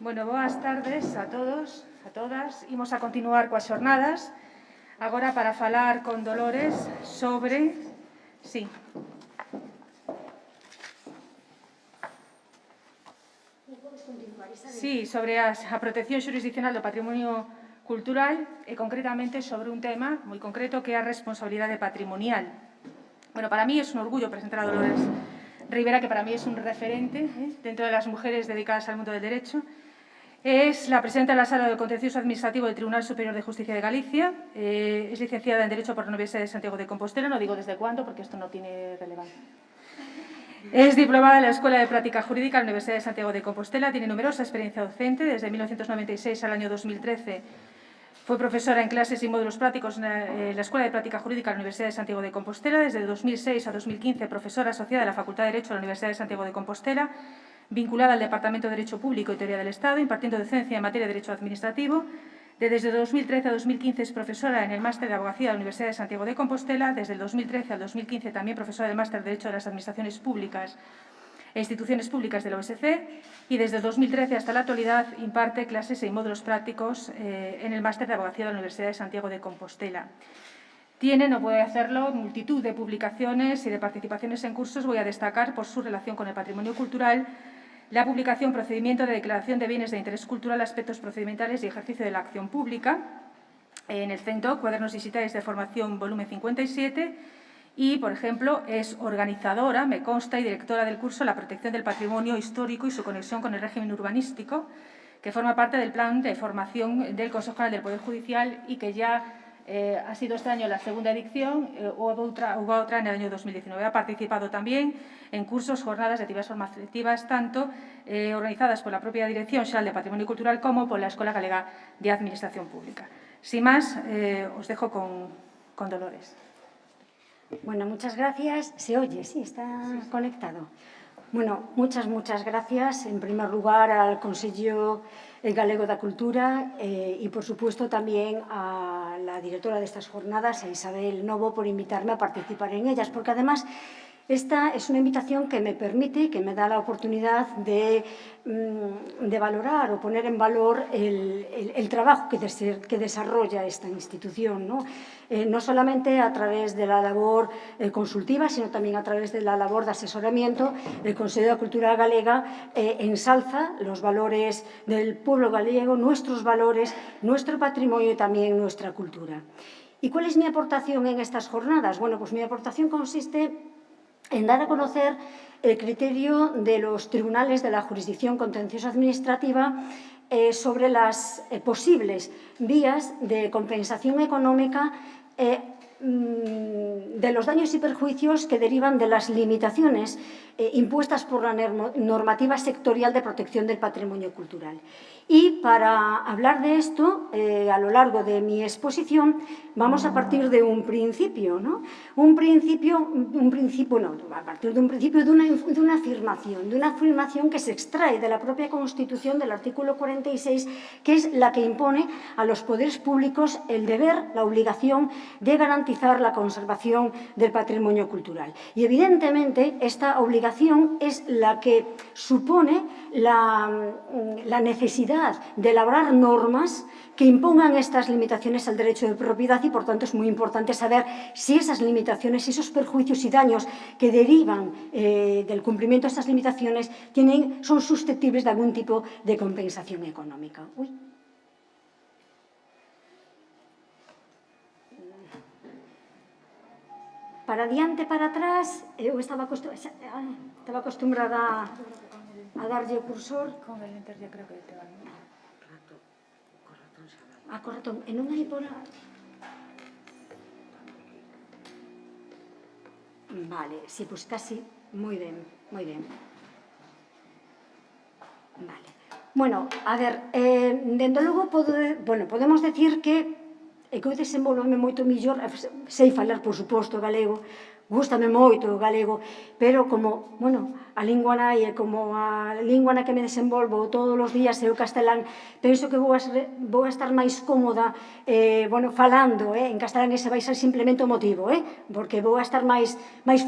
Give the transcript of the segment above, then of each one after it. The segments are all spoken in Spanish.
Bueno, boas tardes a todos, a todas. Imos a continuar coas xornadas, agora para falar con Dolores sobre... Sí. Sí, sobre a protección xurisdiccional do patrimonio cultural e concretamente sobre un tema moi concreto que é a responsabilidade patrimonial. Bueno, para mí es un orgullo presentar a Dolores Rivera, que para mí es un referente dentro de las mujeres dedicadas al mundo del derecho. Es la presidenta de la Sala de Contencioso Administrativo del Tribunal Superior de Justicia de Galicia. Es licenciada en Derecho por la Universidad de Santiago de Compostela. No digo desde cuándo, porque esto no tiene relevancia. Es diplomada en la Escuela de Práctica Jurídica de la Universidad de Santiago de Compostela. Tiene numerosa experiencia docente. Desde 1996 al año 2013 fue profesora en clases y módulos prácticos en la Escuela de Práctica Jurídica de la Universidad de Santiago de Compostela. Desde 2006 a 2015, profesora asociada de la Facultad de Derecho de la Universidad de Santiago de Compostela, vinculada al Departamento de Derecho Público y Teoría del Estado, impartiendo docencia en materia de Derecho Administrativo. Desde 2013 a 2015 es profesora en el Máster de Abogacía de la Universidad de Santiago de Compostela. Desde el 2013 al 2015 también profesora del Máster de Derecho de las Administraciones Públicas e Instituciones Públicas de la OSC, y desde 2013 hasta la actualidad imparte clases y módulos prácticos en el Máster de Abogacía de la Universidad de Santiago de Compostela. Tiene, no puede hacerlo, multitud de publicaciones y de participaciones en cursos. Voy a destacar por su relación con el patrimonio cultural la publicación Procedimiento de Declaración de Bienes de Interés Cultural, Aspectos Procedimentales y Ejercicio de la Acción Pública, en el CENTO, Cuadernos Digitales de Formación, volumen 57, y, por ejemplo, es organizadora, me consta, y directora del curso La Protección del Patrimonio Histórico y su conexión con el régimen urbanístico, que forma parte del plan de formación del Consejo General del Poder Judicial y que ya ha sido este año la segunda edición, hubo otra en el año 2019. Ha participado también en cursos, jornadas y actividades formativas, tanto organizadas por la propia Dirección Xeral de Patrimonio Cultural como por la Escuela Galega de Administración Pública. Sin más, os dejo con Dolores. Bueno, muchas gracias. ¿Se oye? Sí, está conectado. Bueno, muchas gracias, en primer lugar, al Consello Galego da Cultura y, por supuesto, también a la directora de estas jornadas, a Isabel Novo, por invitarme a participar en ellas, porque además esta es una invitación que me permite, que me da la oportunidad de valorar o poner en valor el trabajo que desarrolla esta institución, ¿no? No solamente a través de la labor consultiva, sino también a través de la labor de asesoramiento. El Consello da Cultura Galega ensalza los valores del pueblo gallego, nuestros valores, nuestro patrimonio y también nuestra cultura. ¿Y cuál es mi aportación en estas jornadas? Bueno, pues mi aportación consiste en dar a conocer el criterio de los tribunales de la jurisdicción contencioso administrativa sobre las posibles vías de compensación económica de los daños y perjuicios que derivan de las limitaciones impuestas por la normativa sectorial de protección del patrimonio cultural. Y para hablar de esto, a lo largo de mi exposición, vamos a partir de un principio, ¿no? A partir de un principio de una afirmación que se extrae de la propia Constitución, del artículo 46, que es la que impone a los poderes públicos el deber, la obligación de garantizar la conservación del patrimonio cultural. Y, evidentemente, esta obligación es la que supone la necesidad de elaborar normas que impongan estas limitaciones al derecho de propiedad y, por tanto, es muy importante saber si esas limitaciones, esos perjuicios y daños que derivan del cumplimiento de estas limitaciones son susceptibles de algún tipo de compensación económica. Para adiante, para atrás, eu estaba acostumbrada a darlle o cursor. Con el enter ya creo que te va, ¿no? Correcto. E non hai por... Vale, sí, pues casi. Moi ben, moi ben. Vale. Bueno, a ver, dende logo, podemos decir que eu desenvolveme moito millor, sei falar, por suposto, galego, gústame moito o galego, pero como, bueno, a lingua nai e como a lingua na que me desenvolvo todos os días é o castelán, penso que vou a estar máis cómoda falando en castelán, ese vai ser simplemente o motivo, porque vou a estar máis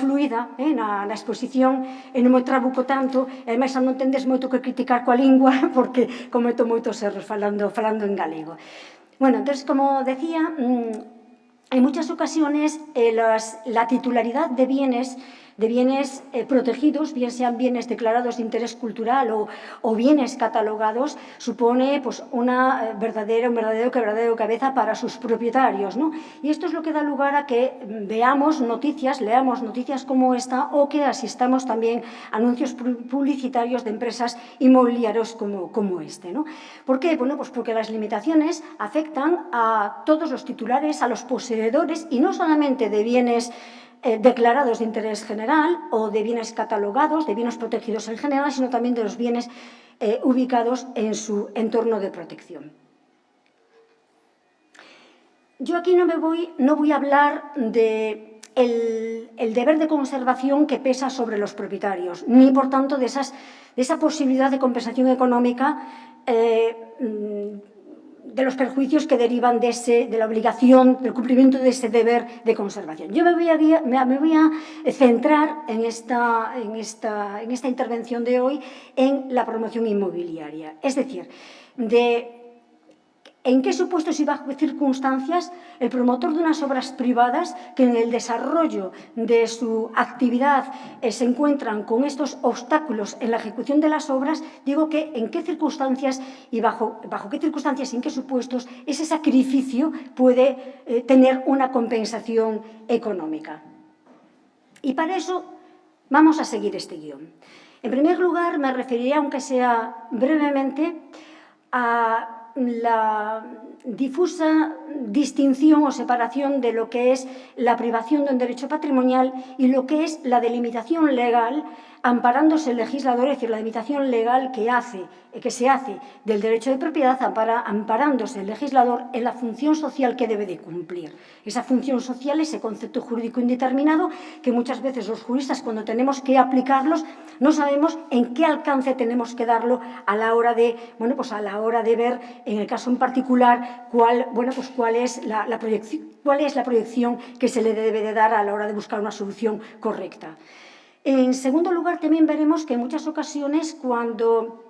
fluida na exposición e non me trabuco tanto, e ademais non tendes moito que criticar coa lingua porque cometo moitos erros falando en galego. Bueno, entonces, como decía, en muchas ocasiones la titularidad de bienes protegidos, bien sean bienes declarados de interés cultural o bienes catalogados, supone un verdadero quebradero de cabeza para sus propietarios, ¿no? Y esto es lo que da lugar a que leamos noticias como esta, o que asistamos también a anuncios publicitarios de empresas inmobiliarias como este, ¿no? ¿Por qué? Bueno, pues porque las limitaciones afectan a todos los titulares, a los poseedores, y no solamente de bienes declarados de interés general o de bienes catalogados, de bienes protegidos en general, sino también de los bienes ubicados en su entorno de protección. Yo aquí no voy a hablar del deber de conservación que pesa sobre los propietarios, ni por tanto de esa posibilidad de compensación económica de los perjuicios que derivan de la obligación, del cumplimiento de ese deber de conservación. Yo me voy a centrar en esta intervención de hoy en la promoción inmobiliaria, es decir, ¿en qué supuestos y bajo qué circunstancias el promotor de unas obras privadas que en el desarrollo de su actividad se encuentran con estos obstáculos en la ejecución de las obras? Digo que en qué circunstancias y bajo qué circunstancias y en qué supuestos ese sacrificio puede tener una compensación económica. Y para eso vamos a seguir este guión. En primer lugar, me referiré, aunque sea brevemente, a la difusa distinción o separación de lo que es la privación de un derecho patrimonial y lo que es la delimitación legal, amparándose el legislador, es decir, la limitación legal que se hace del derecho de propiedad, amparándose el legislador en la función social que debe de cumplir. Esa función social, ese concepto jurídico indeterminado, que muchas veces los juristas, cuando tenemos que aplicarlos, no sabemos en qué alcance tenemos que darlo a la hora de ver, en el caso en particular, cuál es la proyección que se le debe de dar a la hora de buscar una solución correcta. En segundo lugar, también veremos que en muchas ocasiones, cuando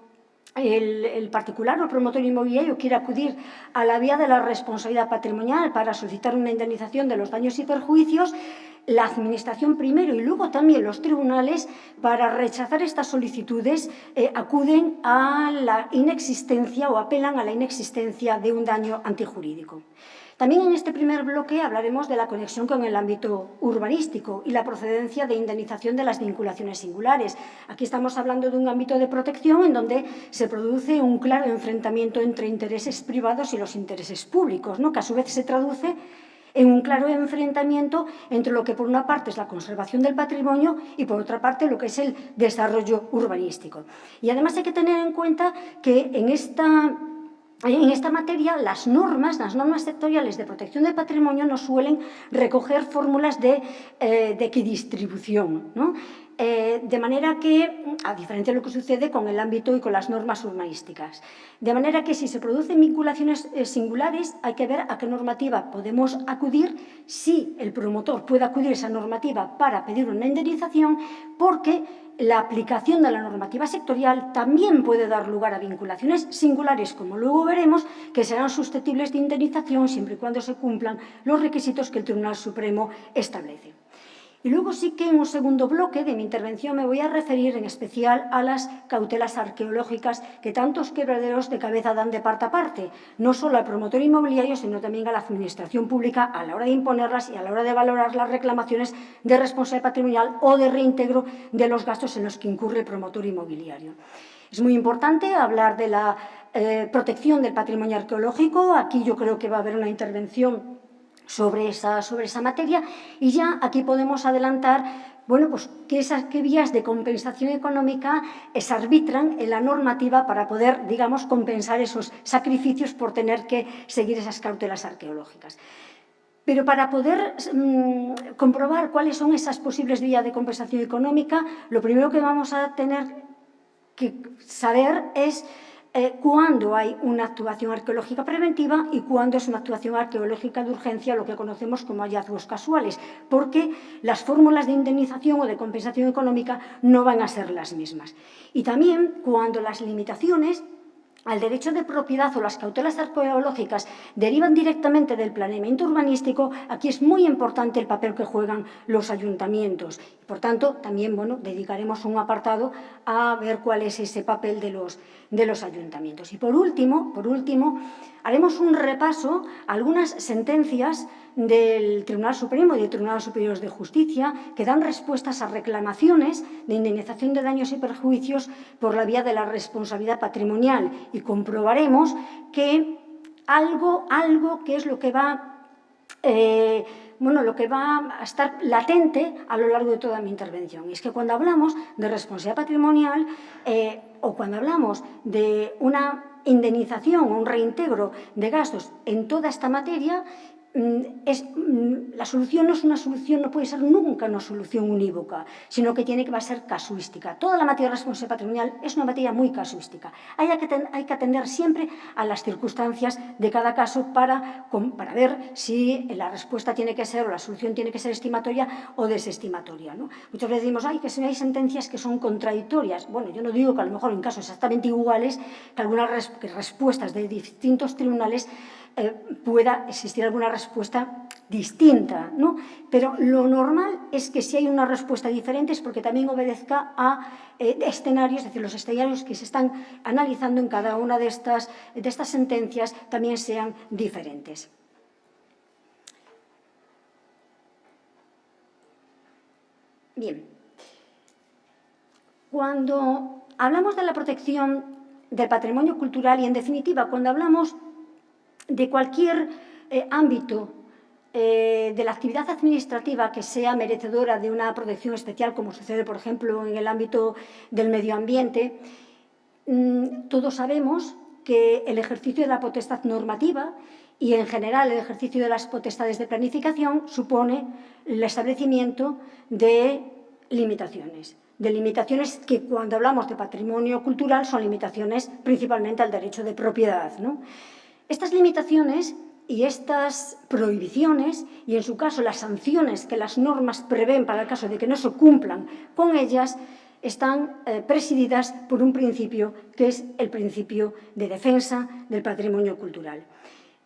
el particular o el promotor inmobiliario quiere acudir a la vía de la responsabilidad patrimonial para solicitar una indemnización de los daños y perjuicios, la Administración primero y luego también los tribunales, para rechazar estas solicitudes, acuden a la inexistencia o apelan a la inexistencia de un daño antijurídico. También en este primer bloque hablaremos de la conexión con el ámbito urbanístico y la procedencia de indemnización de las vinculaciones singulares. Aquí estamos hablando de un ámbito de protección en donde se produce un claro enfrentamiento entre intereses privados y los intereses públicos, ¿no?, que a su vez se traduce en un claro enfrentamiento entre lo que por una parte es la conservación del patrimonio y por otra parte lo que es el desarrollo urbanístico. Y además hay que tener en cuenta que en esta materia las normas sectoriales de protección del patrimonio no suelen recoger fórmulas de equidistribución, ¿no? De manera que, a diferencia de lo que sucede con el ámbito y con las normas urbanísticas, de manera que si se producen vinculaciones singulares hay que ver a qué normativa podemos acudir, si el promotor puede acudir a esa normativa para pedir una indemnización, porque la aplicación de la normativa sectorial también puede dar lugar a vinculaciones singulares, como luego veremos, que serán susceptibles de indemnización siempre y cuando se cumplan los requisitos que el Tribunal Supremo establece. Y luego sí que en un segundo bloque de mi intervención me voy a referir en especial a las cautelas arqueológicas que tantos quebraderos de cabeza dan de parte a parte, no solo al promotor inmobiliario, sino también a la Administración pública a la hora de imponerlas y a la hora de valorar las reclamaciones de responsabilidad patrimonial o de reintegro de los gastos en los que incurre el promotor inmobiliario. Es muy importante hablar de la protección del patrimonio arqueológico. Aquí yo creo que va a haber una intervención sobre esa materia, y ya aquí podemos adelantar qué vías de compensación económica se arbitran en la normativa para poder, digamos, compensar esos sacrificios por tener que seguir esas cautelas arqueológicas. Pero para poder comprobar cuáles son esas posibles vías de compensación económica, lo primero que vamos a tener que saber es cuándo hay una actuación arqueológica preventiva y cuándo es una actuación arqueológica de urgencia, lo que conocemos como hallazgos casuales, porque las fórmulas de indemnización o de compensación económica no van a ser las mismas. Y también cuando las limitaciones al derecho de propiedad o las cautelas arqueológicas derivan directamente del planeamiento urbanístico, aquí es muy importante el papel que juegan los ayuntamientos. Por tanto, también dedicaremos un apartado a ver cuál es ese papel de los ayuntamientos. Y por último, haremos un repaso a algunas sentencias del Tribunal Supremo y del Tribunal Superior de Justicia que dan respuestas a reclamaciones de indemnización de daños y perjuicios por la vía de la responsabilidad patrimonial, y comprobaremos que algo que es lo que va a estar latente a lo largo de toda mi intervención. Y es que cuando hablamos de responsabilidad patrimonial o cuando hablamos de una indemnización o un reintegro de gastos en toda esta materia, la solución no es una solución, no puede ser nunca una solución unívoca, sino que tiene que ser casuística. Toda la materia de responsabilidad patrimonial es una materia muy casuística. Hay que atender siempre a las circunstancias de cada caso para ver si la respuesta tiene que ser o la solución tiene que ser estimatoria o desestimatoria, ¿no? Muchas veces decimos que si hay sentencias que son contradictorias. Bueno, yo no digo que a lo mejor en casos exactamente iguales, que algunas respuestas de distintos tribunales pueda existir alguna respuesta distinta, ¿no? Pero lo normal es que si hay una respuesta diferente es porque también obedezca a escenarios, es decir, los escenarios que se están analizando en cada una de estas sentencias también sean diferentes. Bien. Cuando hablamos de la protección del patrimonio cultural y, en definitiva, cuando hablamos de cualquier ámbito de la actividad administrativa que sea merecedora de una protección especial, como sucede, por ejemplo, en el ámbito del medio ambiente, todos sabemos que el ejercicio de la potestad normativa y, en general, el ejercicio de las potestades de planificación supone el establecimiento de limitaciones que, cuando hablamos de patrimonio cultural, son limitaciones principalmente al derecho de propiedad, ¿no? Estas limitaciones y estas prohibiciones, y en su caso las sanciones que las normas prevén para el caso de que no se cumplan con ellas, están presididas por un principio que es el principio de defensa del patrimonio cultural.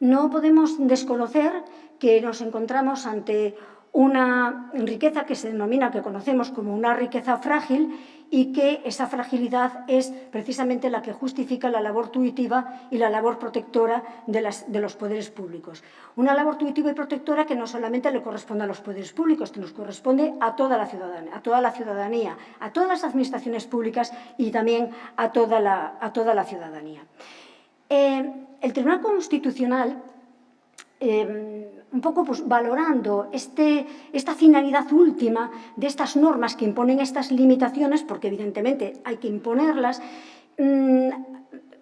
No podemos desconocer que nos encontramos ante una riqueza que se denomina, que conocemos como una riqueza frágil, y que esa fragilidad es precisamente la que justifica la labor tuitiva y la labor protectora de los poderes públicos. Una labor tuitiva y protectora que no solamente le corresponde a los poderes públicos, que nos corresponde a toda la ciudadanía, a todas las administraciones públicas y también a toda la ciudadanía. El Tribunal Constitucional, un poco valorando esta finalidad última de estas normas que imponen estas limitaciones, porque evidentemente hay que imponerlas,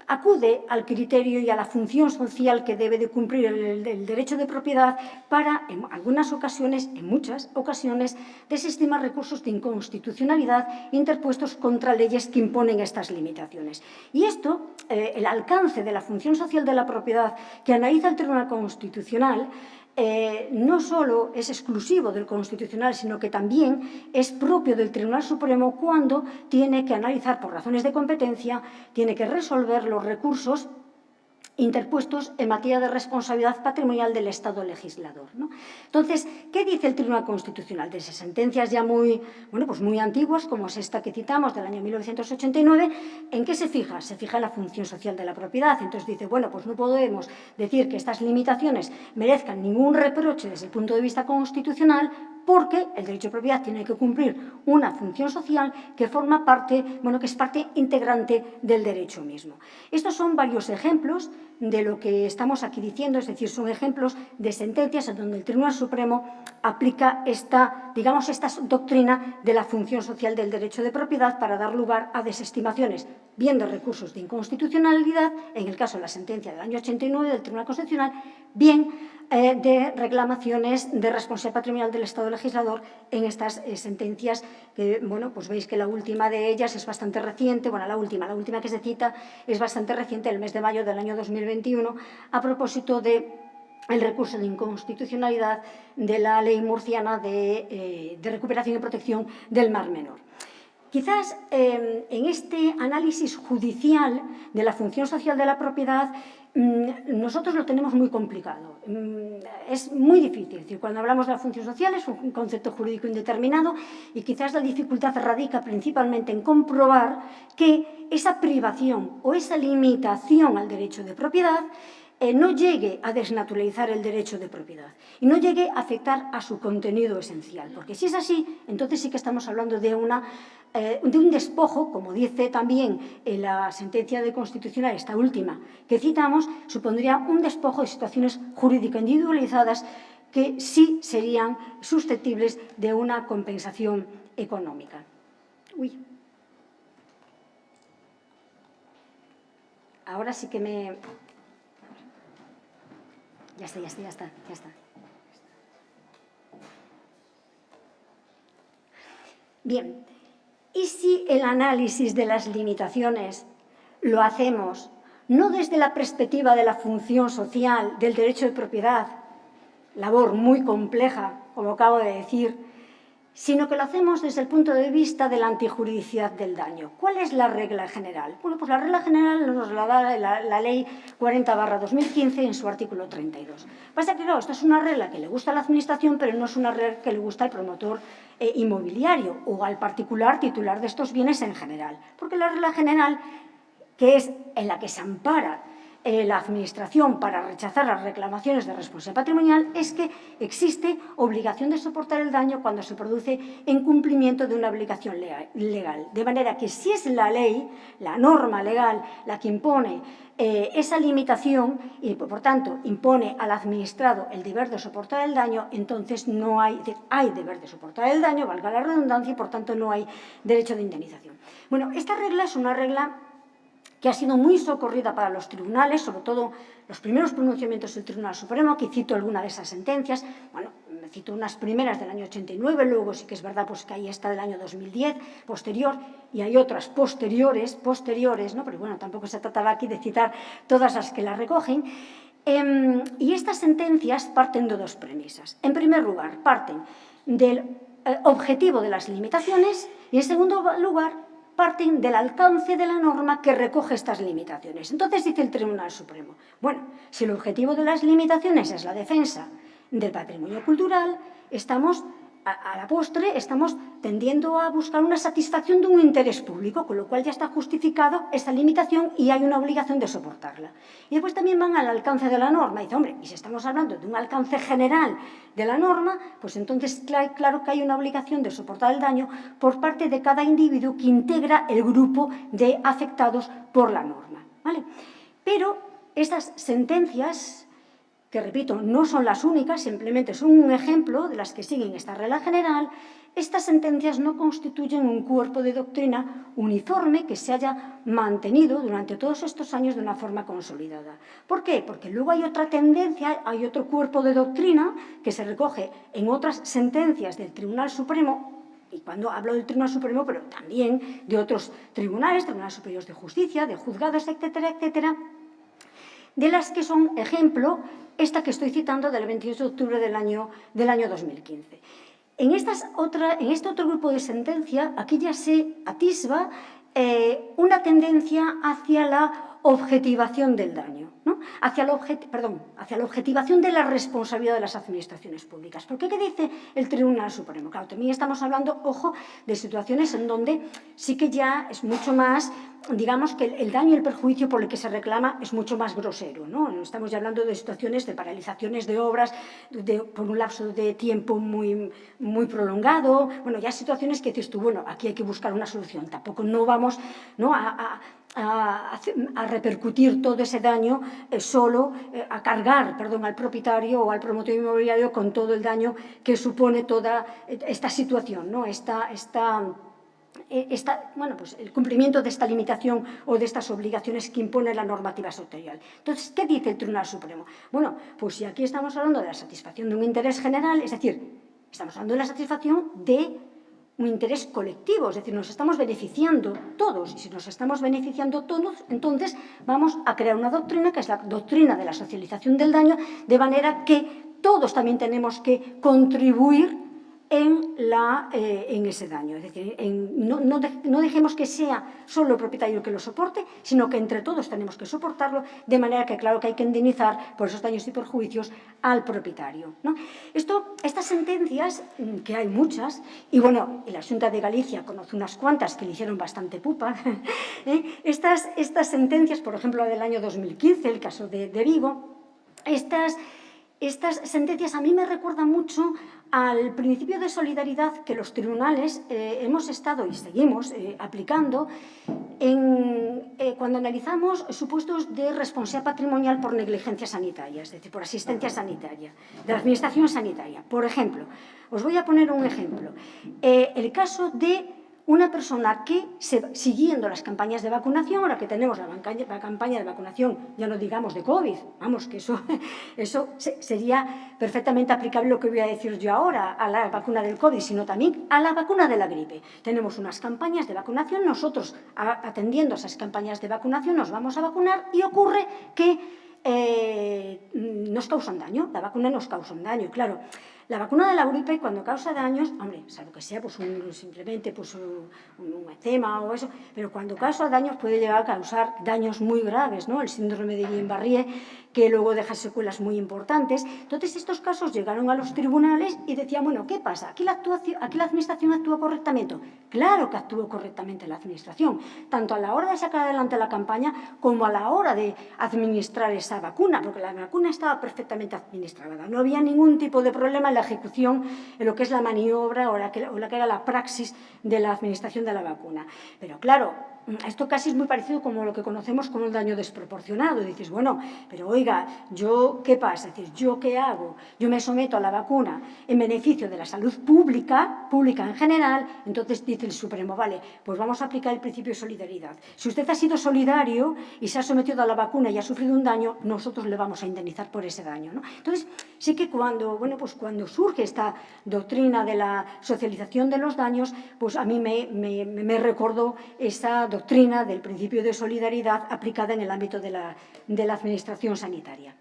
acude al criterio y a la función social que debe de cumplir el derecho de propiedad para, en algunas ocasiones, en muchas ocasiones, desestimar recursos de inconstitucionalidad interpuestos contra leyes que imponen estas limitaciones. Y esto, el alcance de la función social de la propiedad que analiza el Tribunal Constitucional, no solo es exclusivo del Constitucional, sino que también es propio del Tribunal Supremo cuando tiene que analizar, por razones de competencia, tiene que resolver los recursos interpuestos en materia de responsabilidad patrimonial del Estado legislador, ¿no? Entonces, ¿qué dice el Tribunal Constitucional? Desde sentencias ya muy antiguas, como es esta que citamos del año 1989, ¿en qué se fija? Se fija en la función social de la propiedad. Entonces dice, pues no podemos decir que estas limitaciones merezcan ningún reproche desde el punto de vista constitucional, porque el derecho de propiedad tiene que cumplir una función social que forma parte, que es parte integrante del derecho mismo. Estos son varios ejemplos de lo que estamos aquí diciendo, es decir, son ejemplos de sentencias en donde el Tribunal Supremo aplica esta doctrina de la función social del derecho de propiedad para dar lugar a desestimaciones, bien de recursos de inconstitucionalidad, en el caso de la sentencia del año 89 del Tribunal Constitucional, bien de reclamaciones de responsabilidad patrimonial del Estado legislador en estas sentencias que, bueno, pues veis que la última de ellas es bastante reciente, bueno, la última que se cita es bastante reciente, el mes de mayo del año 2021, a propósito de el recurso de inconstitucionalidad de la ley murciana de recuperación y protección del Mar Menor. Quizás en este análisis judicial de la función social de la propiedad nosotros lo tenemos muy complicado. Es muy difícil. Es decir, cuando hablamos de la función social es un concepto jurídico indeterminado y quizás la dificultad radica principalmente en comprobar que esa privación o esa limitación al derecho de propiedad no llegue a desnaturalizar el derecho de propiedad y no llegue a afectar a su contenido esencial. Porque si es así, entonces sí que estamos hablando de un despojo, como dice también en la sentencia de Constitucional, esta última que citamos, supondría un despojo de situaciones jurídico individualizadas que sí serían susceptibles de una compensación económica. Uy. Ahora sí que me... Ya está. Bien, ¿y si el análisis de las limitaciones lo hacemos no desde la perspectiva de la función social, del derecho de propiedad, labor muy compleja, como acabo de decir, sino que lo hacemos desde el punto de vista de la antijuridicidad del daño? ¿Cuál es la regla general? Bueno, pues la regla general nos la da la Ley 40/2015 en su artículo 32. Pasa que, claro, esto es una regla que le gusta a la Administración, pero no es una regla que le gusta al promotor inmobiliario o al particular titular de estos bienes en general. Porque la regla general, que es en la que se ampara la Administración para rechazar las reclamaciones de responsabilidad patrimonial, es que existe obligación de soportar el daño cuando se produce en cumplimiento de una obligación legal. De manera que si es la ley, la norma legal, la que impone esa limitación y, por tanto, impone al administrado el deber de soportar el daño, entonces no hay deber de soportar el daño, valga la redundancia, y, por tanto, no hay derecho de indemnización. Bueno, esta regla es una regla que ha sido muy socorrida para los tribunales, sobre todo los primeros pronunciamientos del Tribunal Supremo. Aquí cito alguna de esas sentencias. Bueno, me cito unas primeras del año 89, luego sí que es verdad pues, que ahí está del año 2010, posterior, y hay otras posteriores, ¿no? Pero bueno, tampoco se trataba aquí de citar todas las que las recogen. Y estas sentencias parten de dos premisas. En primer lugar, parten del objetivo de las limitaciones y, en segundo lugar, parten del alcance de la norma que recoge estas limitaciones. Entonces dice el Tribunal Supremo, bueno, si el objetivo de las limitaciones es la defensa del patrimonio cultural, a la postre estamos tendiendo a buscar una satisfacción de un interés público, con lo cual ya está justificado esa limitación y hay una obligación de soportarla. Y después también van al alcance de la norma. Y dice, hombre, y si estamos hablando de un alcance general de la norma, pues entonces claro que hay una obligación de soportar el daño por parte de cada individuo que integra el grupo de afectados por la norma, ¿vale? Pero estas sentencias, que repito, no son las únicas, simplemente son un ejemplo de las que siguen esta regla general, estas sentencias no constituyen un cuerpo de doctrina uniforme que se haya mantenido durante todos estos años de una forma consolidada. ¿Por qué? Porque luego hay otra tendencia, hay otro cuerpo de doctrina que se recoge en otras sentencias del Tribunal Supremo, y cuando hablo del Tribunal Supremo, pero también de otros tribunales, tribunales superiores de justicia, de juzgados, etcétera, etcétera, de las que son ejemplo esta que estoy citando del 28 de octubre del año 2015. En este otro grupo de sentencia, aquí ya se atisba una tendencia hacia la objetivación del daño, ¿no? hacia la objetivación de la responsabilidad de las administraciones públicas. ¿Por qué? ¿Qué dice el Tribunal Supremo? Claro, también estamos hablando, ojo, de situaciones en donde sí que ya es mucho más, digamos que el daño y el perjuicio por el que se reclama es mucho más grosero, ¿no? Estamos ya hablando de situaciones de paralizaciones de obras por un lapso de tiempo muy, muy prolongado. Bueno, ya situaciones que dices tú, bueno, aquí hay que buscar una solución. Tampoco no vamos, ¿no?, a repercutir todo ese daño a cargar al propietario o al promotor inmobiliario con todo el daño que supone toda esta situación, ¿no? esta el cumplimiento de esta limitación o de estas obligaciones que impone la normativa sectorial. Entonces, ¿qué dice el Tribunal Supremo? Bueno, pues si aquí estamos hablando de la satisfacción de un interés general, es decir, estamos hablando de la satisfacción de un interés colectivo, es decir, nos estamos beneficiando todos, y si nos estamos beneficiando todos, entonces vamos a crear una doctrina que es la doctrina de la socialización del daño, de manera que todos también tenemos que contribuir en ese daño. Es decir, no dejemos que sea solo el propietario el que lo soporte, sino que entre todos tenemos que soportarlo, de manera que, claro, que hay que indemnizar por esos daños y perjuicios al propietario, ¿no? Estas sentencias, que hay muchas, y bueno, la Xunta de Galicia conoce unas cuantas que le hicieron bastante pupa, estas sentencias, por ejemplo, la del año 2015, el caso de Vigo, estas sentencias a mí me recuerdan mucho al principio de solidaridad que los tribunales hemos estado y seguimos aplicando cuando analizamos supuestos de responsabilidad patrimonial por negligencia sanitaria, es decir, por asistencia sanitaria, de la administración sanitaria. Por ejemplo, os voy a poner un ejemplo. El caso de una persona que, siguiendo las campañas de vacunación, ahora que tenemos la campaña de vacunación, ya no digamos de COVID, vamos, que eso sería perfectamente aplicable lo que voy a decir yo ahora, a la vacuna del COVID, sino también a la vacuna de la gripe. Tenemos unas campañas de vacunación, nosotros, atendiendo a esas campañas de vacunación, nos vamos a vacunar y ocurre que nos causan daño, la vacuna nos causa un daño, claro. La vacuna de la gripe, cuando causa daños, hombre, salvo que sea pues, simplemente pues, un eczema o eso, pero cuando causa daños puede llegar a causar daños muy graves, ¿no? El síndrome de Guillain-Barré, que luego deja secuelas muy importantes. Entonces, estos casos llegaron a los tribunales y decían, bueno, ¿qué pasa? ¿Aquí la Administración actuó correctamente? Claro que actuó correctamente la Administración, tanto a la hora de sacar adelante la campaña como a la hora de administrar esa vacuna, porque la vacuna estaba perfectamente administrada. No había ningún tipo de problema en la ejecución, en lo que es la maniobra o la que era la praxis de la administración de la vacuna. Pero claro, esto casi es muy parecido como lo que conocemos como el daño desproporcionado. Y dices, bueno, pero oiga, ¿yo qué pasa? Es decir, ¿yo qué hago? Yo me someto a la vacuna en beneficio de la salud pública en general, entonces dice el Supremo, vale, pues vamos a aplicar el principio de solidaridad. Si usted ha sido solidario y se ha sometido a la vacuna y ha sufrido un daño, nosotros le vamos a indemnizar por ese daño, ¿no? Entonces, sí que cuando surge esta doctrina de la socialización de los daños, pues a mí me recordó esa doctrina del principio de solidaridad aplicada en el ámbito de la administración sanitaria.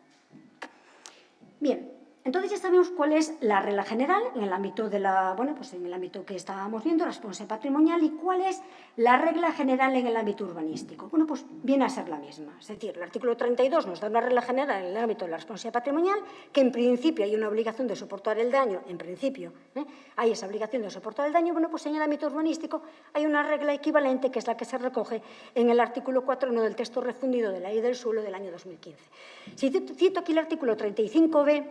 Bien, entonces ya sabemos cuál es la regla general en el ámbito en el ámbito que estábamos viendo, responsabilidad patrimonial, y cuál es la regla general en el ámbito urbanístico. Bueno, pues viene a ser la misma. Es decir, el artículo 32 nos da una regla general en el ámbito de la responsabilidad patrimonial, que en principio hay una obligación de soportar el daño, en principio, hay esa obligación de soportar el daño. Bueno, pues en el ámbito urbanístico hay una regla equivalente, que es la que se recoge en el artículo 4.1 del texto refundido de la Ley del Suelo del año 2015. Si cito aquí el artículo 35b,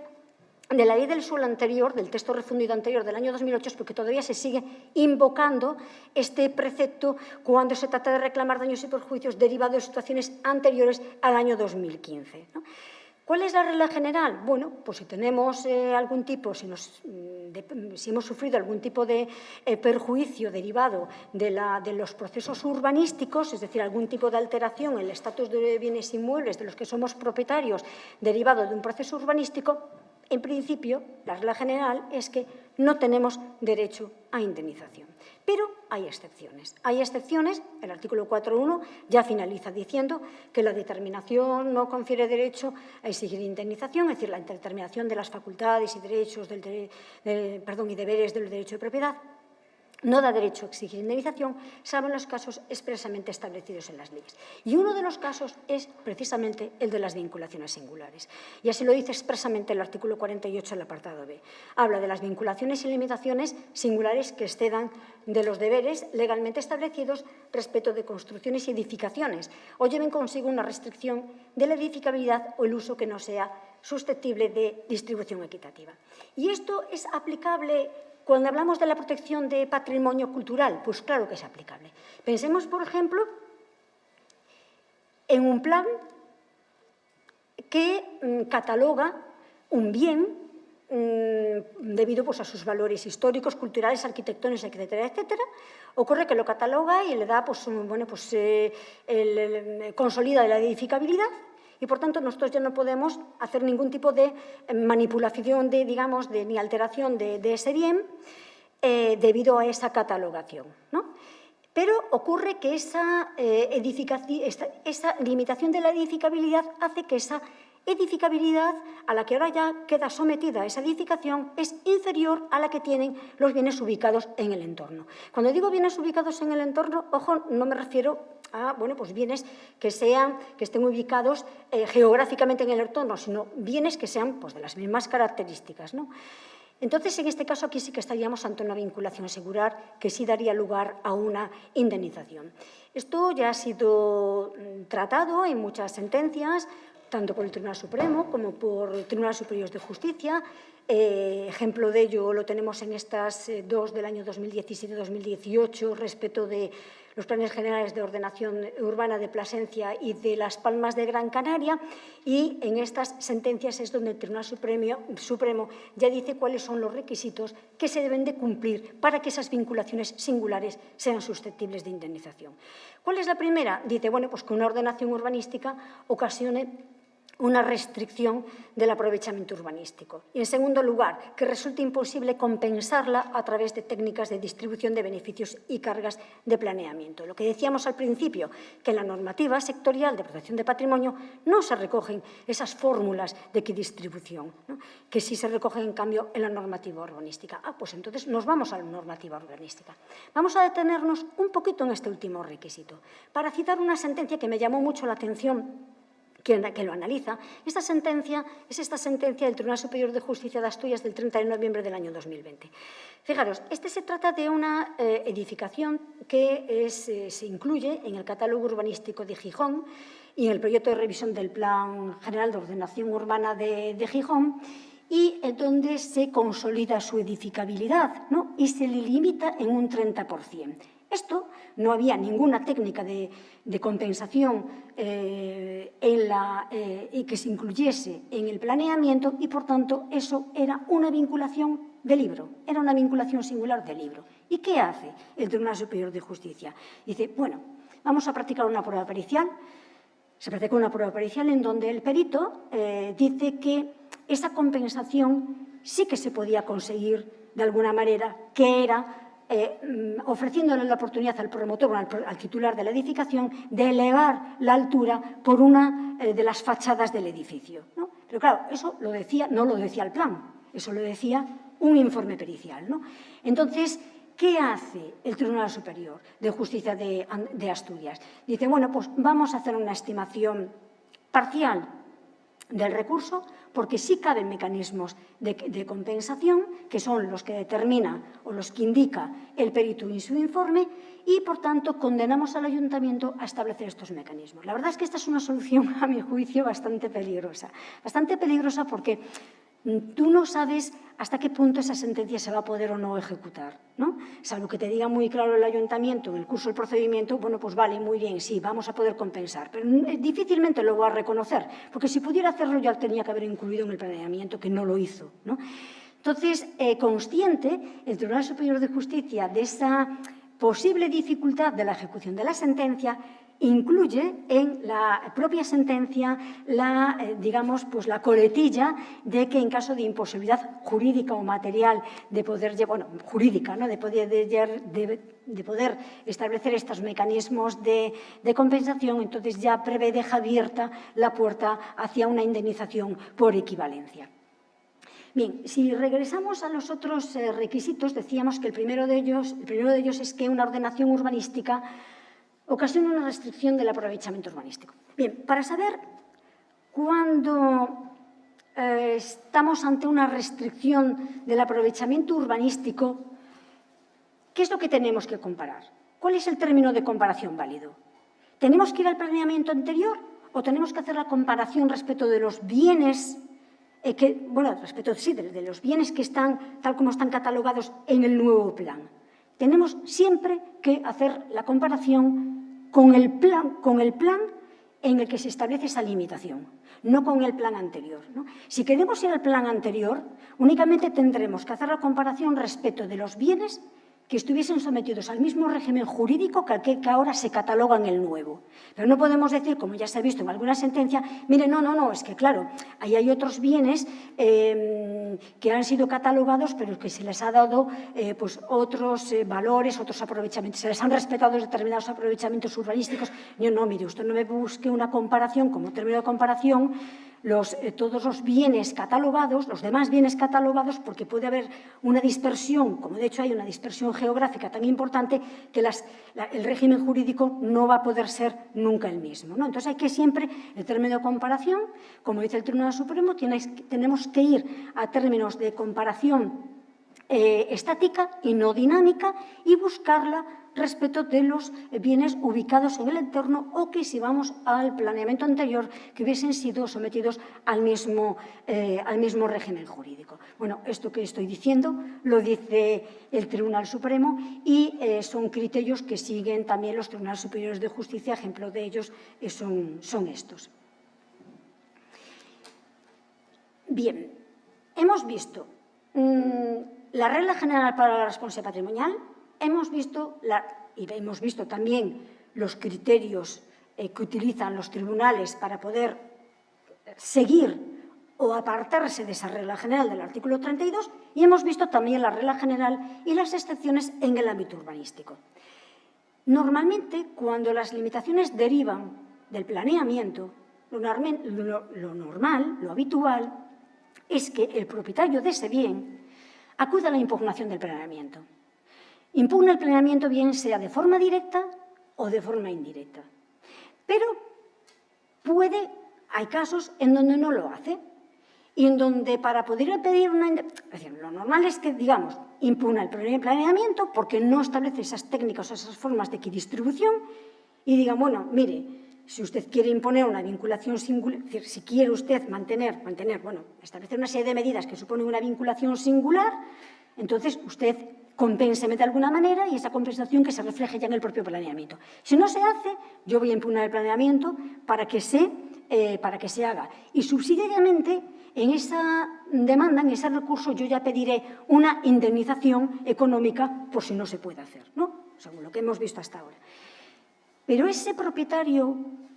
de la Ley del Suelo anterior, del texto refundido anterior del año 2008, es porque todavía se sigue invocando este precepto cuando se trata de reclamar daños y perjuicios derivados de situaciones anteriores al año 2015, ¿no? ¿Cuál es la regla general? Bueno, pues si tenemos algún tipo, si hemos sufrido algún tipo de perjuicio derivado de los procesos urbanísticos, es decir, algún tipo de alteración en el estatus de bienes inmuebles de los que somos propietarios derivado de un proceso urbanístico, en principio, la regla general es que no tenemos derecho a indemnización. Pero hay excepciones. Hay excepciones. El artículo 4.1 ya finaliza diciendo que la determinación no confiere derecho a exigir indemnización, es decir, la determinación de las facultades y derechos y deberes del derecho de propiedad no da derecho a exigir indemnización, salvo en los casos expresamente establecidos en las leyes. Y uno de los casos es precisamente el de las vinculaciones singulares. Y así lo dice expresamente el artículo 48, el apartado B. Habla de las vinculaciones y limitaciones singulares que excedan de los deberes legalmente establecidos respecto de construcciones y edificaciones o lleven consigo una restricción de la edificabilidad o el uso que no sea susceptible de distribución equitativa. Y esto es aplicable cuando hablamos de la protección de patrimonio cultural. Pues claro que es aplicable. Pensemos, por ejemplo, en un plan que cataloga un bien debido pues, a sus valores históricos, culturales, arquitectónicos, etcétera, etcétera, ocurre que lo cataloga y le da, pues, consolida la edificabilidad y, por tanto, nosotros ya no podemos hacer ningún tipo de manipulación, ni alteración de ese bien debido a esa catalogación, ¿no? Pero ocurre que esa limitación de la edificabilidad hace que esa edificabilidad a la que ahora ya queda sometida esa edificación es inferior a la que tienen los bienes ubicados en el entorno. Cuando digo bienes ubicados en el entorno, ojo, no me refiero a bienes que estén ubicados geográficamente en el entorno, sino bienes que sean pues, de las mismas características, ¿no? Entonces, en este caso, aquí sí que estaríamos ante una vinculación singular que sí daría lugar a una indemnización. Esto ya ha sido tratado en muchas sentencias, tanto por el Tribunal Supremo como por Tribunales Superiores de Justicia. Ejemplo de ello lo tenemos en estas dos del año 2017-2018 respecto de los planes generales de ordenación urbana de Plasencia y de Las Palmas de Gran Canaria, y en estas sentencias es donde el Tribunal Supremo ya dice cuáles son los requisitos que se deben de cumplir para que esas vinculaciones singulares sean susceptibles de indemnización. ¿Cuál es la primera? Dice, pues que una ordenación urbanística ocasione una restricción del aprovechamiento urbanístico. Y, en segundo lugar, que resulte imposible compensarla a través de técnicas de distribución de beneficios y cargas de planeamiento. Lo que decíamos al principio, que en la normativa sectorial de protección de patrimonio no se recogen esas fórmulas de equidistribución, ¿no? Que sí se recogen, en cambio, en la normativa urbanística. Pues entonces nos vamos a la normativa urbanística. Vamos a detenernos un poquito en este último requisito, para citar una sentencia que me llamó mucho la atención, que lo analiza. Esta sentencia es esta sentencia del Tribunal Superior de Justicia de Asturias del 30 de noviembre del año 2020. Fijaros, se trata de una edificación que se incluye en el catálogo urbanístico de Gijón y en el proyecto de revisión del Plan General de Ordenación Urbana de Gijón, y donde se consolida su edificabilidad, ¿no? Y se le limita en un 30%. Esto no había ninguna técnica de compensación y que se incluyese en el planeamiento y, por tanto, eso era una vinculación de libro, era una vinculación singular de libro. ¿Y qué hace el Tribunal Superior de Justicia? Dice, vamos a practicar una prueba pericial. Se practica una prueba pericial en donde el perito dice que esa compensación sí que se podía conseguir de alguna manera, que era ofreciéndole la oportunidad al promotor o al titular de la edificación de elevar la altura por una de las fachadas del edificio, ¿no? Pero claro, eso no lo decía el plan, eso lo decía un informe pericial, ¿no? Entonces, ¿qué hace el Tribunal Superior de Justicia de Asturias? Dice, pues vamos a hacer una estimación parcial del recurso, porque sí caben mecanismos de compensación, que son los que determina o los que indica el perito en su informe, y, por tanto, condenamos al ayuntamiento a establecer estos mecanismos. La verdad es que esta es una solución, a mi juicio, bastante peligrosa porque tú no sabes hasta qué punto esa sentencia se va a poder o no ejecutar, ¿no? Salvo que te diga muy claro el ayuntamiento en el curso del procedimiento, pues vale, muy bien, sí, vamos a poder compensar, pero difícilmente lo va a reconocer, porque si pudiera hacerlo ya tenía que haber incluido en el planeamiento, que no lo hizo, ¿no? Entonces, consciente el Tribunal Superior de Justicia de esa posible dificultad de la ejecución de la sentencia, incluye en la propia sentencia la coletilla de que en caso de imposibilidad jurídica o material de poder, jurídica, ¿no? de poder establecer estos mecanismos de compensación, entonces ya prevé, deja abierta la puerta hacia una indemnización por equivalencia. Bien, si regresamos a los otros requisitos, decíamos que el primero de ellos es que una ordenación urbanística ocasiona una restricción del aprovechamiento urbanístico. Bien, para saber cuándo estamos ante una restricción del aprovechamiento urbanístico, ¿qué es lo que tenemos que comparar? ¿Cuál es el término de comparación válido? ¿Tenemos que ir al planeamiento anterior o tenemos que hacer la comparación respecto de los bienes de los bienes que están tal como están catalogados en el nuevo plan? Tenemos siempre que hacer la comparación con el plan en el que se establece esa limitación, no con el plan anterior, ¿no? Si queremos ir al plan anterior, únicamente tendremos que hacer la comparación respecto de los bienes que estuviesen sometidos al mismo régimen jurídico que aquel que ahora se cataloga en el nuevo. Pero no podemos decir, como ya se ha visto en alguna sentencia, mire, no, es que claro, ahí hay otros bienes que han sido catalogados, pero que se les ha dado pues otros valores, otros aprovechamientos, se les han respetado determinados aprovechamientos urbanísticos. Yo no, mire, usted no me busque una comparación, como término de comparación, todos los bienes catalogados, los demás bienes catalogados, porque puede haber una dispersión, como de hecho hay una dispersión geográfica tan importante que el régimen jurídico no va a poder ser nunca el mismo, ¿no? Entonces hay que siempre, el término de comparación, como dice el Tribunal Supremo, tenemos que ir a términos de comparación estática y no dinámica y buscarla respecto de los bienes ubicados en el entorno o que si vamos al planeamiento anterior que hubiesen sido sometidos al mismo régimen jurídico. Bueno, esto que estoy diciendo lo dice el Tribunal Supremo y son criterios que siguen también los Tribunales Superiores de Justicia, ejemplo de ellos son estos. Bien, hemos visto la regla general para la responsabilidad patrimonial, hemos visto también los criterios que utilizan los tribunales para poder seguir o apartarse de esa regla general del artículo 32 y hemos visto también la regla general y las excepciones en el ámbito urbanístico. Normalmente, cuando las limitaciones derivan del planeamiento, lo normal, lo habitual, es que el propietario de ese bien acude a la impugnación del planeamiento. Impugna el planeamiento bien sea de forma directa o de forma indirecta. Pero hay casos en donde no lo hace y en donde para poder pedir lo normal es que, digamos, impugna el planeamiento porque no establece esas técnicas o esas formas de equidistribución y diga, bueno, mire, si usted quiere imponer una vinculación singular, es decir, si quiere usted establecer una serie de medidas que suponen una vinculación singular, entonces usted compénseme de alguna manera y esa compensación que se refleje ya en el propio planeamiento. Si no se hace, yo voy a impugnar el planeamiento para que se haga. Y subsidiariamente, en esa demanda, en ese recurso, yo ya pediré una indemnización económica por si no se puede hacer, ¿no? Según lo que hemos visto hasta ahora. Pero ese propietario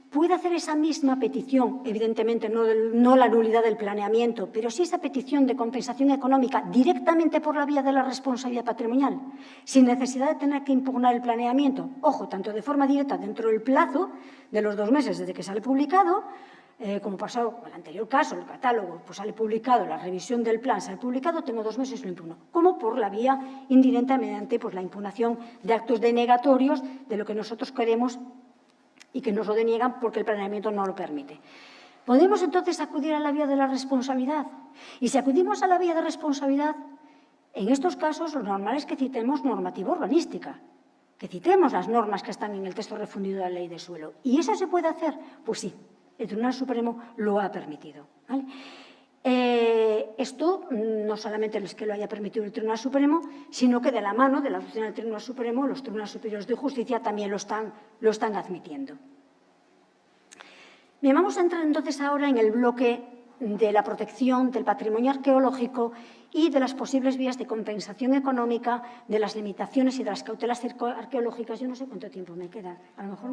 puede hacer esa misma petición, evidentemente no la nulidad del planeamiento, pero sí esa petición de compensación económica directamente por la vía de la responsabilidad patrimonial, sin necesidad de tener que impugnar el planeamiento. Ojo, tanto de forma directa dentro del plazo de los 2 meses desde que sale publicado, como pasó en el anterior caso, el catálogo, pues sale publicado, la revisión del plan sale publicado, tengo 2 meses y lo impugno. Como por la vía indirecta mediante la impugnación de actos denegatorios de lo que nosotros queremos y que nos lo deniegan porque el planeamiento no lo permite. Podemos entonces acudir a la vía de la responsabilidad. Y si acudimos a la vía de responsabilidad, en estos casos lo normal es que citemos normativa urbanística, que citemos las normas que están en el texto refundido de la Ley de Suelo. ¿Y eso se puede hacer? Pues sí, el Tribunal Supremo lo ha permitido, ¿vale? Esto no solamente es que lo haya permitido el Tribunal Supremo, sino que de la mano de la doctrina del Tribunal Supremo, los Tribunales Superiores de Justicia también lo están admitiendo. Bien, vamos a entrar entonces ahora en el bloque de la protección del patrimonio arqueológico y de las posibles vías de compensación económica de las limitaciones y de las cautelas arqueológicas. Yo no sé cuánto tiempo me queda, a lo mejor...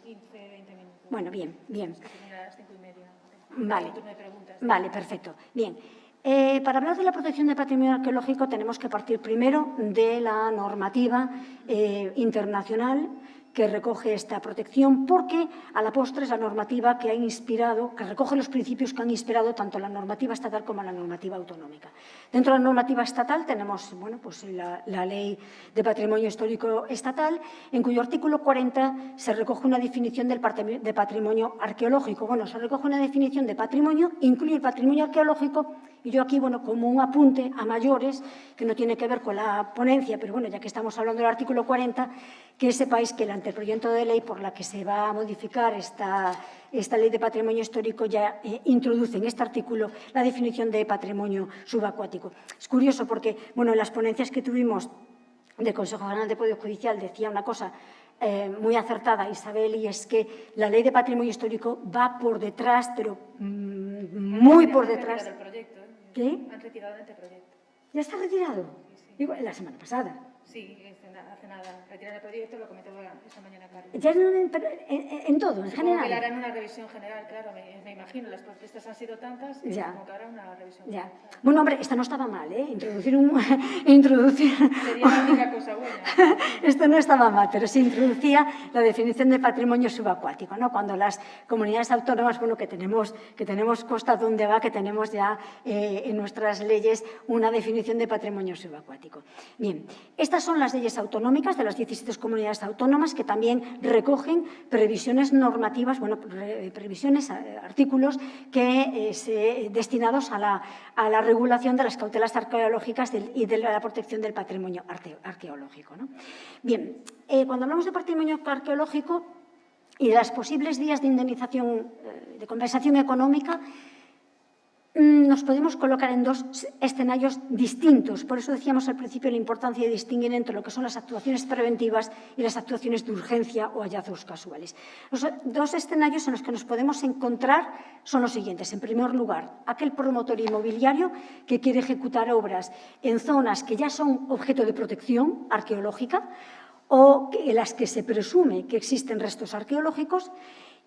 15, 20 minutos. Bueno, bien. Vale. Vale, perfecto. Bien. Para hablar de la protección del patrimonio arqueológico tenemos que partir primero de la normativa internacional que recoge esta protección, porque a la postre es la normativa que recoge los principios que han inspirado tanto la normativa estatal como la normativa autonómica. Dentro de la normativa estatal tenemos la Ley de Patrimonio Histórico Estatal, en cuyo artículo 40 se recoge una definición de patrimonio arqueológico. Bueno, se recoge una definición de patrimonio, incluye el patrimonio arqueológico, y yo aquí, como un apunte a mayores, que no tiene que ver con la ponencia, pero bueno, ya que estamos hablando del artículo 40, que sepáis que el anteproyecto de ley por la que se va a modificar esta Ley de Patrimonio Histórico ya introduce en este artículo la definición de patrimonio subacuático. Es curioso porque, en las ponencias que tuvimos del Consejo General de Poder Judicial decía una cosa muy acertada, Isabel, y es que la Ley de Patrimonio Histórico va por detrás, pero muy por detrás. Han retirado el proyecto, ¿eh? ¿Qué? Han retirado el anteproyecto. ¿Ya está retirado? Sí, sí. Digo, la semana pasada. Sí, hace nada. Retirar el proyecto, lo comentó esta mañana Carlos. Ya en todo, en Supongo general. que le harán una revisión general, claro, me imagino. Las propuestas han sido tantas que Ya. supongo que hará una revisión Ya. general. Bueno, hombre, esto no estaba mal, ¿eh? Introducir Sería la única cosa buena. Esto no estaba mal, pero se introducía la definición de patrimonio subacuático, ¿no? Cuando las comunidades autónomas, bueno, que tenemos costa donde va, que tenemos ya en nuestras leyes una definición de patrimonio subacuático. Bien, estas son las leyes autonómicas de las 17 comunidades autónomas que también recogen previsiones normativas, bueno, previsiones, artículos que destinados a la regulación de las cautelas arqueológicas y de la protección del patrimonio arqueológico, ¿no? Bien, cuando hablamos de patrimonio arqueológico y de las posibles vías de indemnización, de compensación económica, nos podemos colocar en dos escenarios distintos. Por eso decíamos al principio la importancia de distinguir entre lo que son las actuaciones preventivas y las actuaciones de urgencia o hallazgos casuales. Los dos escenarios en los que nos podemos encontrar son los siguientes. En primer lugar, aquel promotor inmobiliario que quiere ejecutar obras en zonas que ya son objeto de protección arqueológica o en las que se presume que existen restos arqueológicos.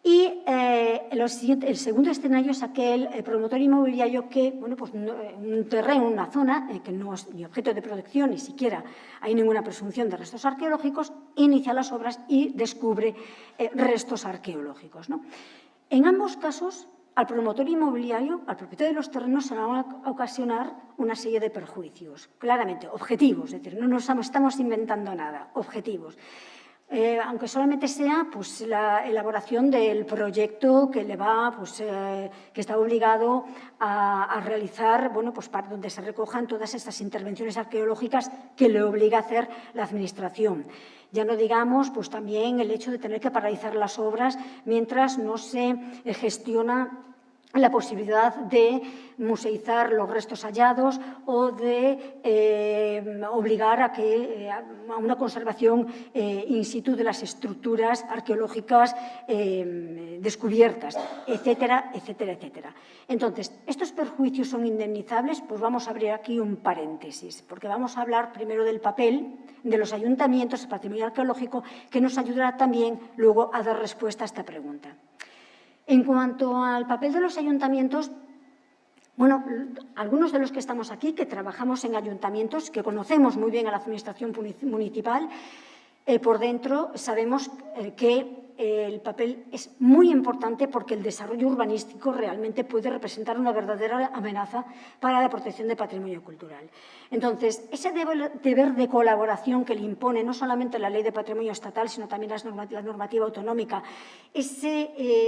Y el segundo escenario es aquel promotor inmobiliario que, bueno, pues un terreno, una zona que no es ni objeto de protección, ni siquiera hay ninguna presunción de restos arqueológicos, inicia las obras y descubre restos arqueológicos, ¿no? En ambos casos, al promotor inmobiliario, al propietario de los terrenos, se van a ocasionar una serie de perjuicios, claramente, objetivos, es decir, no nos estamos inventando nada, objetivos. Aunque solamente sea pues, la elaboración del proyecto que le va, pues, que está obligado a realizar, bueno, pues para donde se recojan todas estas intervenciones arqueológicas que le obliga a hacer la Administración. Ya no digamos, pues también el hecho de tener que paralizar las obras mientras no se gestiona la posibilidad de museizar los restos hallados o de obligar a una conservación in situ de las estructuras arqueológicas descubiertas, etcétera, etcétera, etcétera. Entonces, ¿estos perjuicios son indemnizables? Pues vamos a abrir aquí un paréntesis, porque vamos a hablar primero del papel de los ayuntamientos, el patrimonio arqueológico, que nos ayudará también luego a dar respuesta a esta pregunta. En cuanto al papel de los ayuntamientos, bueno, algunos de los que estamos aquí, que trabajamos en ayuntamientos, que conocemos muy bien a la Administración municipal, por dentro sabemos que el papel es muy importante porque el desarrollo urbanístico realmente puede representar una verdadera amenaza para la protección del patrimonio cultural. Entonces, ese deber de colaboración que le impone no solamente la Ley de Patrimonio Estatal, sino también la normativa autonómica,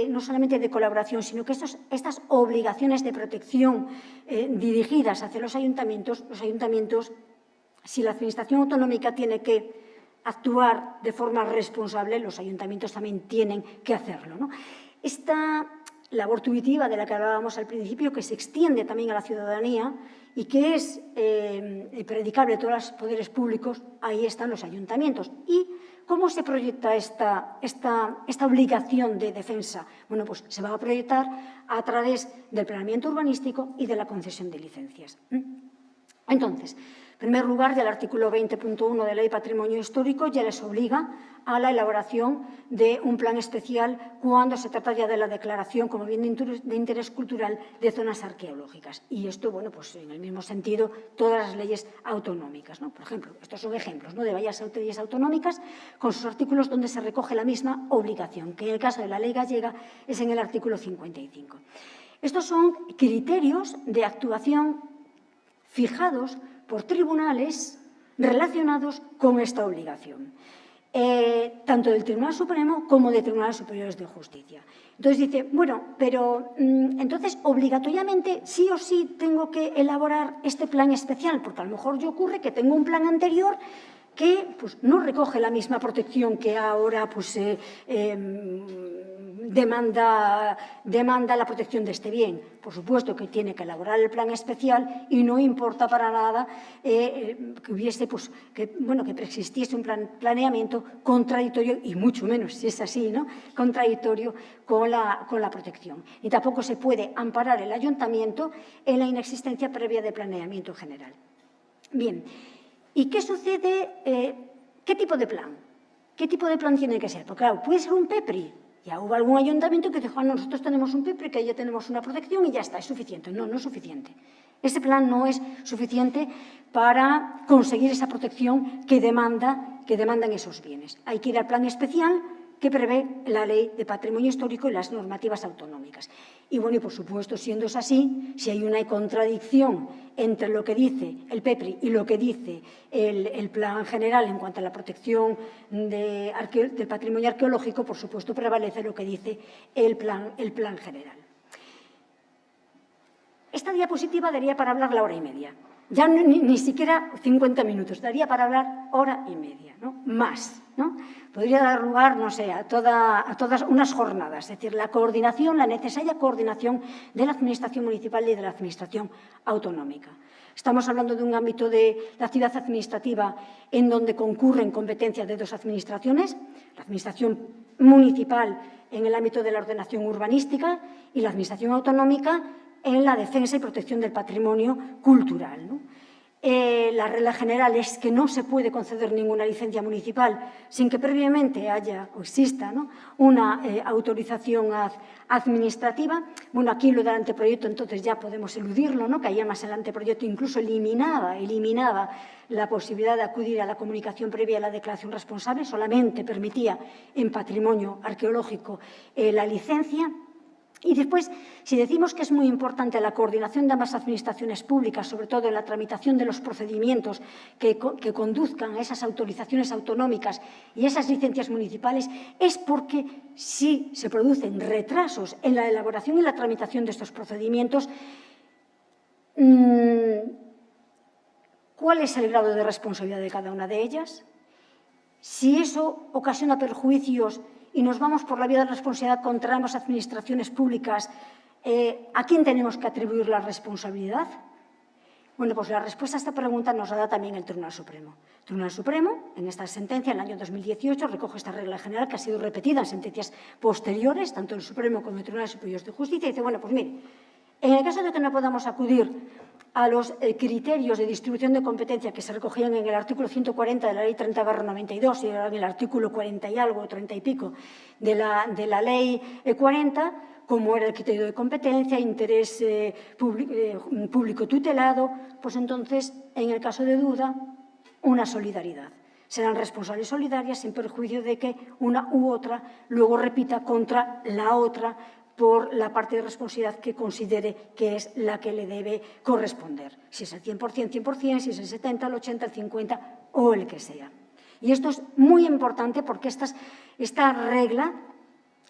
no solamente de colaboración, sino que estas obligaciones de protección dirigidas hacia los ayuntamientos, si la Administración autonómica tiene que actuar de forma responsable, los ayuntamientos también tienen que hacerlo, ¿no? Esta labor tuitiva de la que hablábamos al principio, que se extiende también a la ciudadanía y que es predicable a todos los poderes públicos, ahí están los ayuntamientos. ¿Y cómo se proyecta esta obligación de defensa? Bueno, pues se va a proyectar a través del planeamiento urbanístico y de la concesión de licencias. Entonces, en primer lugar, ya el artículo 20.1 de la Ley de Patrimonio Histórico ya les obliga a la elaboración de un plan especial cuando se trata ya de la declaración como bien de interés cultural de zonas arqueológicas. Y esto, bueno, pues en el mismo sentido, todas las leyes autonómicas, ¿no? Por ejemplo, estos son ejemplos, ¿no?, de varias leyes autonómicas con sus artículos donde se recoge la misma obligación, que en el caso de la ley gallega es en el artículo 55. Estos son criterios de actuación fijados por tribunales relacionados con esta obligación, tanto del Tribunal Supremo como de Tribunales Superiores de Justicia. Entonces dice, bueno, pero entonces obligatoriamente sí o sí tengo que elaborar este plan especial, porque a lo mejor yo ocurre que tengo un plan anterior que pues, no recoge la misma protección que ahora pues, demanda la protección de este bien. Por supuesto que tiene que elaborar el plan especial y no importa para nada que hubiese, pues, que preexistiese un planeamiento contradictorio, y mucho menos si es así, ¿no?, contradictorio con la protección. Y tampoco se puede amparar el ayuntamiento en la inexistencia previa de planeamiento general. Bien, ¿y qué sucede? ¿Qué tipo de plan? ¿Qué tipo de plan tiene que ser? Porque, claro, puede ser un PEPRI. Ya hubo algún ayuntamiento que dijo, nosotros tenemos un PEPRI, que ya tenemos una protección y ya está, es suficiente. No, no es suficiente. Ese plan no es suficiente para conseguir esa protección que demandan esos bienes. Hay que ir al plan especial que prevé la Ley de Patrimonio Histórico y las normativas autonómicas. Y, bueno, y por supuesto, siendo eso así, si hay una contradicción entre lo que dice el PEPRI y lo que dice el Plan General en cuanto a la protección del patrimonio arqueológico, por supuesto, prevalece lo que dice el Plan General. Esta diapositiva daría para hablar la hora y media. Ya ni siquiera 50 minutos, daría para hablar hora y media, ¿no? Más, ¿no? Podría dar lugar, no sé, a todas unas jornadas, es decir, la necesaria coordinación de la Administración municipal y de la Administración autonómica. Estamos hablando de un ámbito de la actividad administrativa en donde concurren competencias de dos administraciones, la Administración municipal en el ámbito de la ordenación urbanística y la Administración autonómica en la defensa y protección del patrimonio cultural, ¿no? La regla general es que no se puede conceder ninguna licencia municipal sin que previamente haya o exista, ¿no?, una autorización administrativa. Bueno, aquí lo del anteproyecto entonces ya podemos eludirlo, ¿no?, que además el anteproyecto incluso eliminaba la posibilidad de acudir a la comunicación previa a la declaración responsable, solamente permitía en patrimonio arqueológico la licencia. Y después, si decimos que es muy importante la coordinación de ambas administraciones públicas, sobre todo en la tramitación de los procedimientos que conduzcan a esas autorizaciones autonómicas y esas licencias municipales, es porque si se producen retrasos en la elaboración y la tramitación de estos procedimientos, ¿cuál es el grado de responsabilidad de cada una de ellas? Si eso ocasiona perjuicios y nos vamos por la vía de la responsabilidad contra ambas administraciones públicas, ¿a quién tenemos que atribuir la responsabilidad? Bueno, pues la respuesta a esta pregunta nos la da también el Tribunal Supremo. El Tribunal Supremo, en esta sentencia, en el año 2018, recoge esta regla general que ha sido repetida en sentencias posteriores, tanto el Supremo como el Tribunal Superior de Justicia, y dice, bueno, pues mire, en el caso de que no podamos acudir a los criterios de distribución de competencia que se recogían en el artículo 140 de la Ley 30/92 y en el artículo 40 y algo, 30 y pico, de la Ley 40, como era el criterio de competencia, interés público tutelado, pues entonces, en el caso de duda, una solidaridad. Serán responsables solidarias sin perjuicio de que una u otra luego repita contra la otra por la parte de responsabilidad que considere que es la que le debe corresponder. Si es el 100%, 100%, si es el 70%, el 80%, el 50% o el que sea. Y esto es muy importante porque esta regla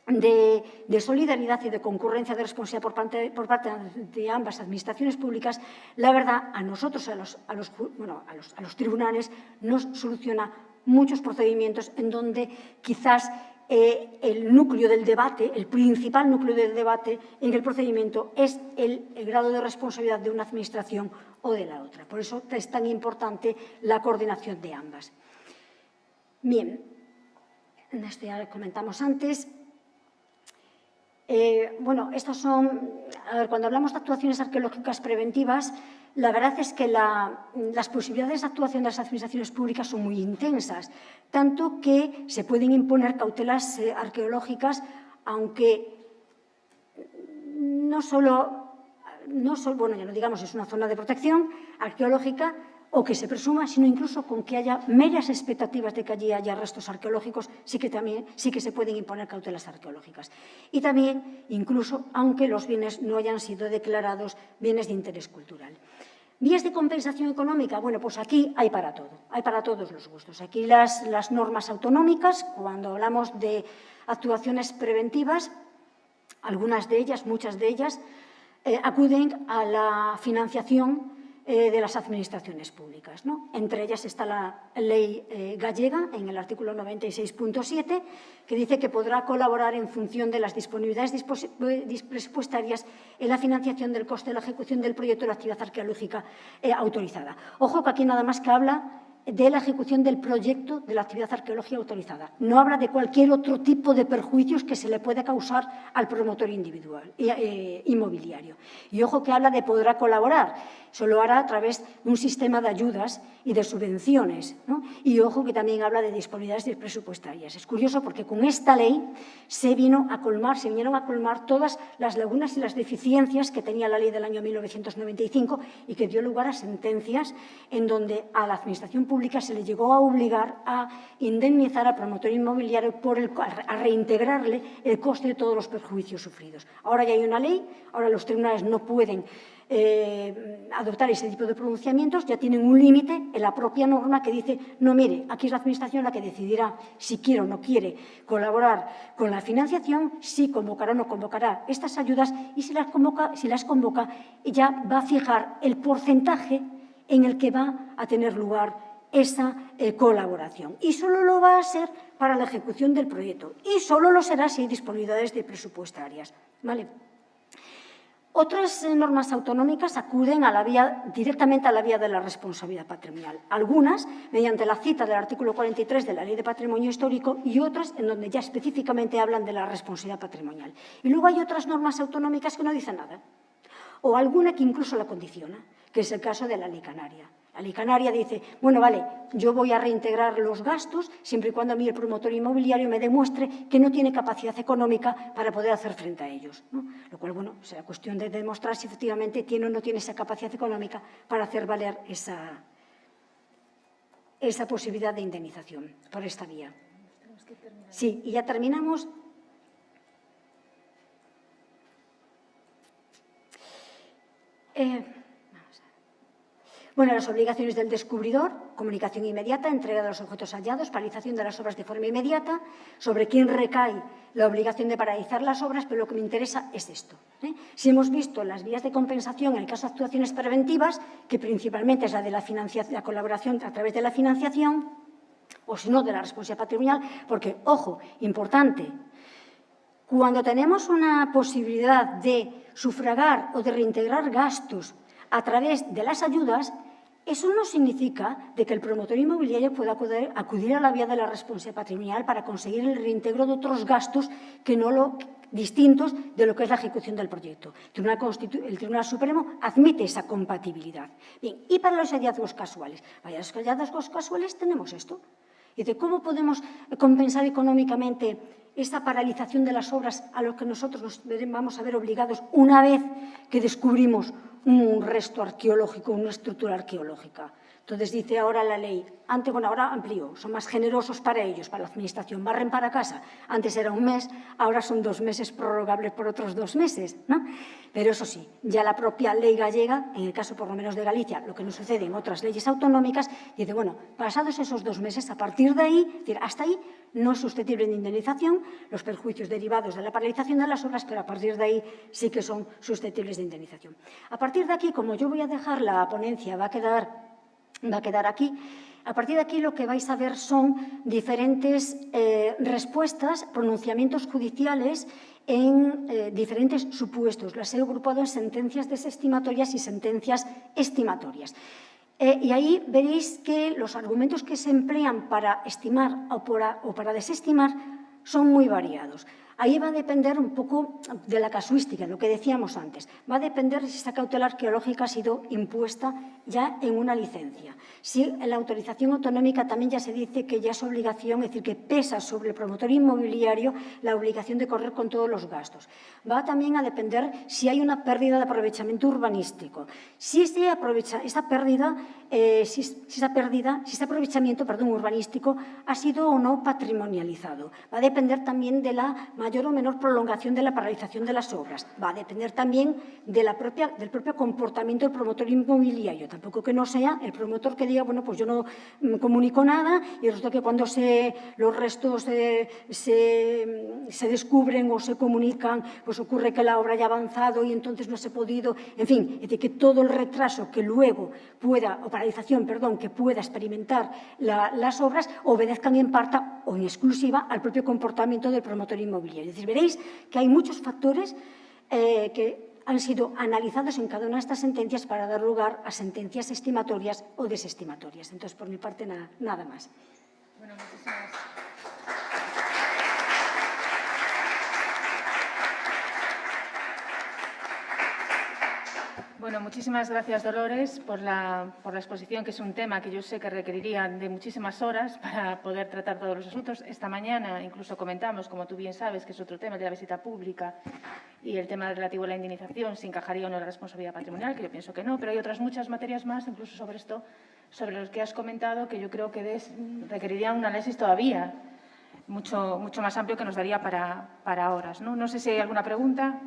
de solidaridad y de concurrencia de responsabilidad por parte de ambas administraciones públicas, la verdad, a nosotros, a los tribunales, nos soluciona muchos procedimientos en donde quizás el núcleo del debate, el principal núcleo del debate en el procedimiento es el grado de responsabilidad de una administración o de la otra. Por eso es tan importante la coordinación de ambas. Bien, esto ya lo comentamos antes. Estos son, cuando hablamos de actuaciones arqueológicas preventivas, la verdad es que las posibilidades de actuación de las administraciones públicas son muy intensas, tanto que se pueden imponer cautelas arqueológicas, aunque no solo, ya no digamos es una zona de protección arqueológica, o que se presuma, sino incluso con que haya meras expectativas de que allí haya restos arqueológicos, sí que se pueden imponer cautelas arqueológicas. Y también, incluso, aunque los bienes no hayan sido declarados bienes de interés cultural. ¿Vías de compensación económica? Bueno, pues aquí hay para todo, hay para todos los gustos. Aquí las normas autonómicas, cuando hablamos de actuaciones preventivas, algunas de ellas, muchas de ellas, acuden a la financiación de las administraciones públicas, ¿no? Entre ellas está la ley gallega, en el artículo 96.7, que dice que podrá colaborar en función de las disponibilidades presupuestarias en la financiación del coste de la ejecución del proyecto de la actividad arqueológica autorizada. Ojo que aquí nada más que habla de la ejecución del proyecto de la actividad arqueológica autorizada. No habla de cualquier otro tipo de perjuicios que se le pueda causar al promotor individual, inmobiliario. Y ojo que habla de podrá colaborar, solo hará a través de un sistema de ayudas y de subvenciones, ¿no? Y ojo que también habla de disponibilidades presupuestarias. Es curioso porque con esta ley se vinieron a colmar todas las lagunas y las deficiencias que tenía la ley del año 1995 y que dio lugar a sentencias en donde a la administración pública se le llegó a obligar a indemnizar al promotor inmobiliario a reintegrarle el coste de todos los perjuicios sufridos. Ahora ya hay una ley, ahora los tribunales no pueden adoptar ese tipo de pronunciamientos, ya tienen un límite en la propia norma que dice, no, mire, aquí es la administración la que decidirá si quiere o no quiere colaborar con la financiación, si convocará o no convocará estas ayudas y si las convoca, ya va a fijar el porcentaje en el que va a tener lugar esa colaboración. Y solo lo va a ser para la ejecución del proyecto y solo lo será si hay disponibilidades presupuestarias, ¿vale? Otras normas autonómicas acuden directamente a la vía de la responsabilidad patrimonial. Algunas mediante la cita del artículo 43 de la Ley de Patrimonio Histórico y otras en donde ya específicamente hablan de la responsabilidad patrimonial. Y luego hay otras normas autonómicas que no dicen nada, o alguna que incluso la condiciona, que es el caso de la Ley Canaria. La Ley Canaria dice, bueno, vale, yo voy a reintegrar los gastos siempre y cuando a mí el promotor inmobiliario me demuestre que no tiene capacidad económica para poder hacer frente a ellos, ¿no? Lo cual, bueno, será cuestión de demostrar si efectivamente tiene o no tiene esa capacidad económica para hacer valer esa posibilidad de indemnización por esta vía. Sí, y ya terminamos. Bueno, las obligaciones del descubridor, comunicación inmediata, entrega de los objetos hallados, paralización de las obras de forma inmediata, sobre quién recae la obligación de paralizar las obras, pero lo que me interesa es esto. Si hemos visto las vías de compensación en el caso de actuaciones preventivas, que principalmente es la de la colaboración a través de la financiación, o si no, de la responsabilidad patrimonial, porque, ojo, importante, cuando tenemos una posibilidad de sufragar o de reintegrar gastos a través de las ayudas, eso no significa de que el promotor inmobiliario pueda acudir a la vía de la responsabilidad patrimonial para conseguir el reintegro de otros gastos distintos de lo que es la ejecución del proyecto. El Tribunal Supremo admite esa compatibilidad. Bien, y para los hallazgos casuales. Para los hallazgos casuales tenemos esto. Y de cómo podemos compensar económicamente esta paralización de las obras a lo que nosotros nos vamos a ver obligados una vez que descubrimos un resto arqueológico, una estructura arqueológica. Entonces dice ahora la ley, ahora amplió, son más generosos para ellos, para la administración, barren para casa. Antes era un mes, ahora son 2 meses prorrogables por otros 2 meses, ¿no? Pero eso sí, ya la propia ley gallega, en el caso por lo menos de Galicia, lo que no sucede en otras leyes autonómicas, dice, bueno, pasados esos 2 meses, a partir de ahí, es decir, hasta ahí no es susceptible de indemnización los perjuicios derivados de la paralización de las obras, pero a partir de ahí sí que son susceptibles de indemnización. A partir de aquí, como yo voy a dejar la ponencia, va a quedar aquí. A partir de aquí lo que vais a ver son diferentes respuestas, pronunciamientos judiciales en diferentes supuestos. Las he agrupado en sentencias desestimatorias y sentencias estimatorias. Y ahí veréis que los argumentos que se emplean para estimar o para desestimar son muy variados. Ahí va a depender un poco de la casuística, lo que decíamos antes. Va a depender de si esta cautela arqueológica ha sido impuesta ya en una licencia. Si en la autorización autonómica también ya se dice que ya es obligación, es decir, que pesa sobre el promotor inmobiliario la obligación de correr con todos los gastos. Va también a depender si hay una pérdida de aprovechamiento urbanístico. Si esta pérdida si este aprovechamiento urbanístico ha sido o no patrimonializado. Va a depender también de la mayor o menor prolongación de la paralización de las obras. Va a depender también del propio comportamiento del promotor inmobiliario. Tampoco que no sea el promotor que diga, bueno, pues yo no comunico nada y resulta que cuando los restos se descubren o se comunican, pues ocurre que la obra ya ha avanzado y entonces no se ha podido. En fin, es decir, que todo el retraso que luego que pueda experimentar las obras obedezcan en parte o en exclusiva al propio comportamiento del promotor inmobiliario. Es decir, veréis que hay muchos factores que han sido analizados en cada una de estas sentencias para dar lugar a sentencias estimatorias o desestimatorias. Entonces, por mi parte, nada más. Bueno, muchísimas muchísimas gracias, Dolores, por la exposición, que es un tema que yo sé que requeriría de muchísimas horas para poder tratar todos los asuntos. Esta mañana incluso comentamos, como tú bien sabes, que es otro tema, el de la visita pública y el tema relativo a la indemnización, si encajaría o no la responsabilidad patrimonial, que yo pienso que no, pero hay otras muchas materias más, incluso sobre esto, sobre los que has comentado, que yo creo que requerirían un análisis todavía mucho más amplio que nos daría para horas, ¿no? No sé si hay alguna pregunta,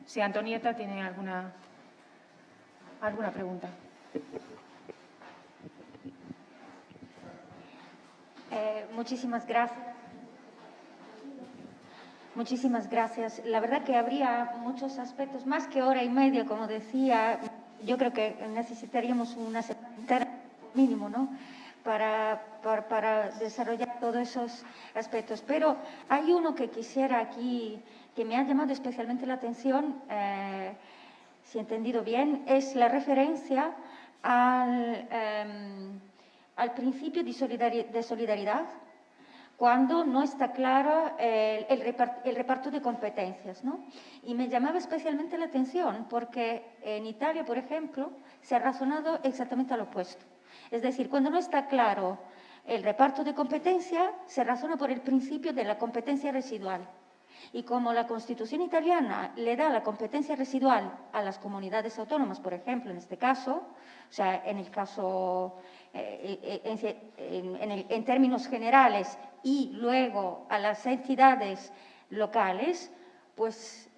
si Antonieta tiene alguna pregunta. Muchísimas gracias. Muchísimas gracias. La verdad que habría muchos aspectos, más que hora y media, como decía. Yo creo que necesitaríamos una semana entera mínimo, ¿no?, para desarrollar todos esos aspectos. Pero hay uno que quisiera aquí, que me ha llamado especialmente la atención, si he entendido bien, es la referencia al principio de solidaridad, cuando no está claro el reparto de competencias, ¿no? Y me llamaba especialmente la atención porque en Italia, por ejemplo, se ha razonado exactamente al opuesto. Es decir, cuando no está claro el reparto de competencia, se razona por el principio de la competencia residual. Y como la Constitución italiana le da la competencia residual a las comunidades autónomas, por ejemplo, en este caso, o sea, en el caso, en términos generales, y luego a las entidades locales, pues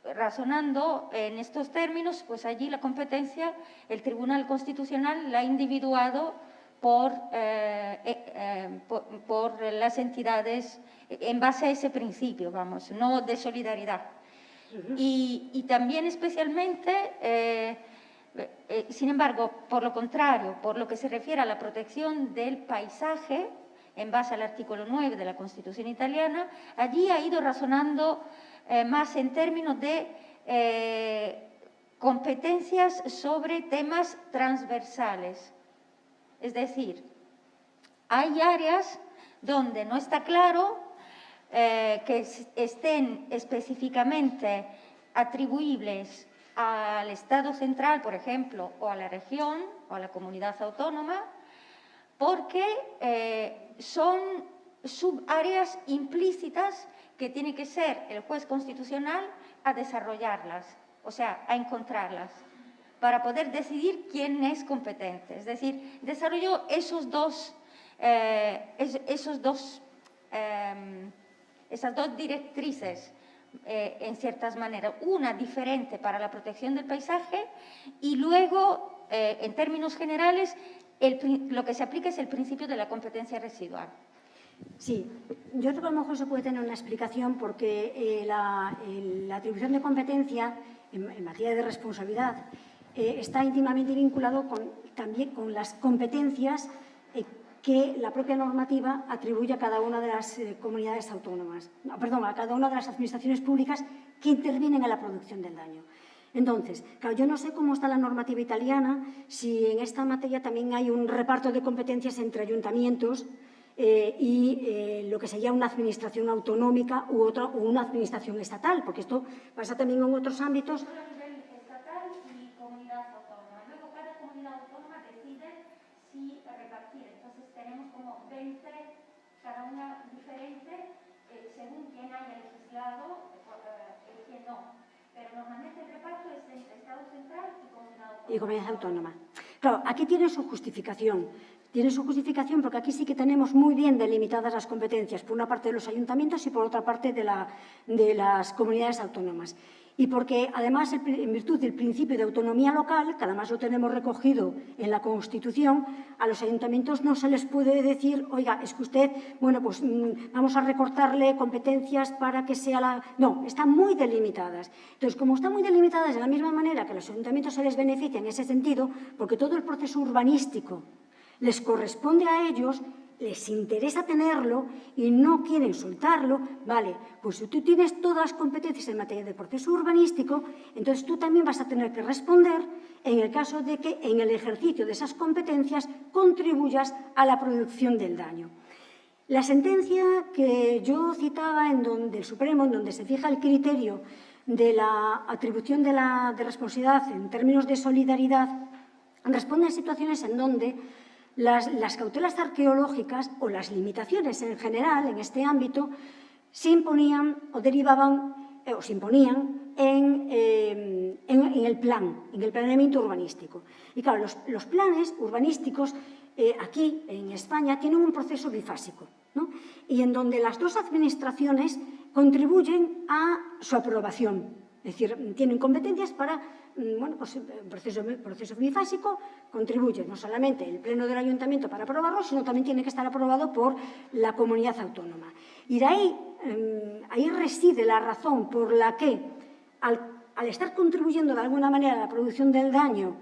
razonando en estos términos, pues allí la competencia, el Tribunal Constitucional la ha individuado por las entidades en base a ese principio, vamos, no de solidaridad. Y también especialmente, sin embargo, por lo contrario, por lo que se refiere a la protección del paisaje, en base al artículo 9 de la Constitución italiana, allí ha ido razonando más en términos de competencias sobre temas transversales. Es decir, hay áreas donde no está claro que estén específicamente atribuibles al Estado central, por ejemplo, o a la región o a la comunidad autónoma, porque son subáreas implícitas que tiene que ser el juez constitucional a desarrollarlas, o sea, a encontrarlas, para poder decidir quién es competente. Es decir, desarrolló esas dos directrices, en ciertas maneras, una diferente para la protección del paisaje y luego, en términos generales, lo que se aplica es el principio de la competencia residual. Sí, yo creo que a lo mejor se puede tener una explicación porque la atribución de competencia en materia de responsabilidad está íntimamente vinculado también con las competencias que la propia normativa atribuye a cada una de las comunidades autónomas, a cada una de las administraciones públicas que intervienen en la producción del daño. Entonces, claro, yo no sé cómo está la normativa italiana, si en esta materia también hay un reparto de competencias entre ayuntamientos y lo que sería una administración autonómica u una administración estatal, porque esto pasa también en otros ámbitos. A nivel estatal y comunidad autónoma. Luego cada comunidad autónoma decide si repartir. Entonces tenemos como 20, cada una diferente, según quién haya legislado y quién no. Pero normalmente el reparto es entre Estado central y comunidad autónoma. Claro, aquí tiene su justificación. Tiene su justificación porque aquí sí que tenemos muy bien delimitadas las competencias, por una parte de los ayuntamientos y por otra parte de las comunidades autónomas. Y porque, además, en virtud del principio de autonomía local, que además lo tenemos recogido en la Constitución, a los ayuntamientos no se les puede decir, oiga, es que usted, bueno, pues vamos a recortarle competencias para que sea la... No, están muy delimitadas. Entonces, como están muy delimitadas de la misma manera que a los ayuntamientos se les beneficia en ese sentido, porque todo el proceso urbanístico les corresponde a ellos, les interesa tenerlo y no quieren soltarlo, vale, pues si tú tienes todas las competencias en materia de proceso urbanístico, entonces tú también vas a tener que responder en el caso de que en el ejercicio de esas competencias contribuyas a la producción del daño. La sentencia que yo citaba del Supremo, en donde se fija el criterio de la atribución de responsabilidad en términos de solidaridad, responde a situaciones en donde las cautelas arqueológicas o las limitaciones en general en este ámbito se imponían o derivaban o se imponían en el planeamiento urbanístico. Y claro, los planes urbanísticos aquí en España tienen un proceso bifásico, ¿no? Y en donde las dos administraciones contribuyen a su aprobación. Es decir, tienen competencias para, bueno, pues el proceso bifásico contribuye no solamente el Pleno del Ayuntamiento para aprobarlo, sino también tiene que estar aprobado por la comunidad autónoma. Y de ahí reside la razón por la que, al estar contribuyendo de alguna manera a la producción del daño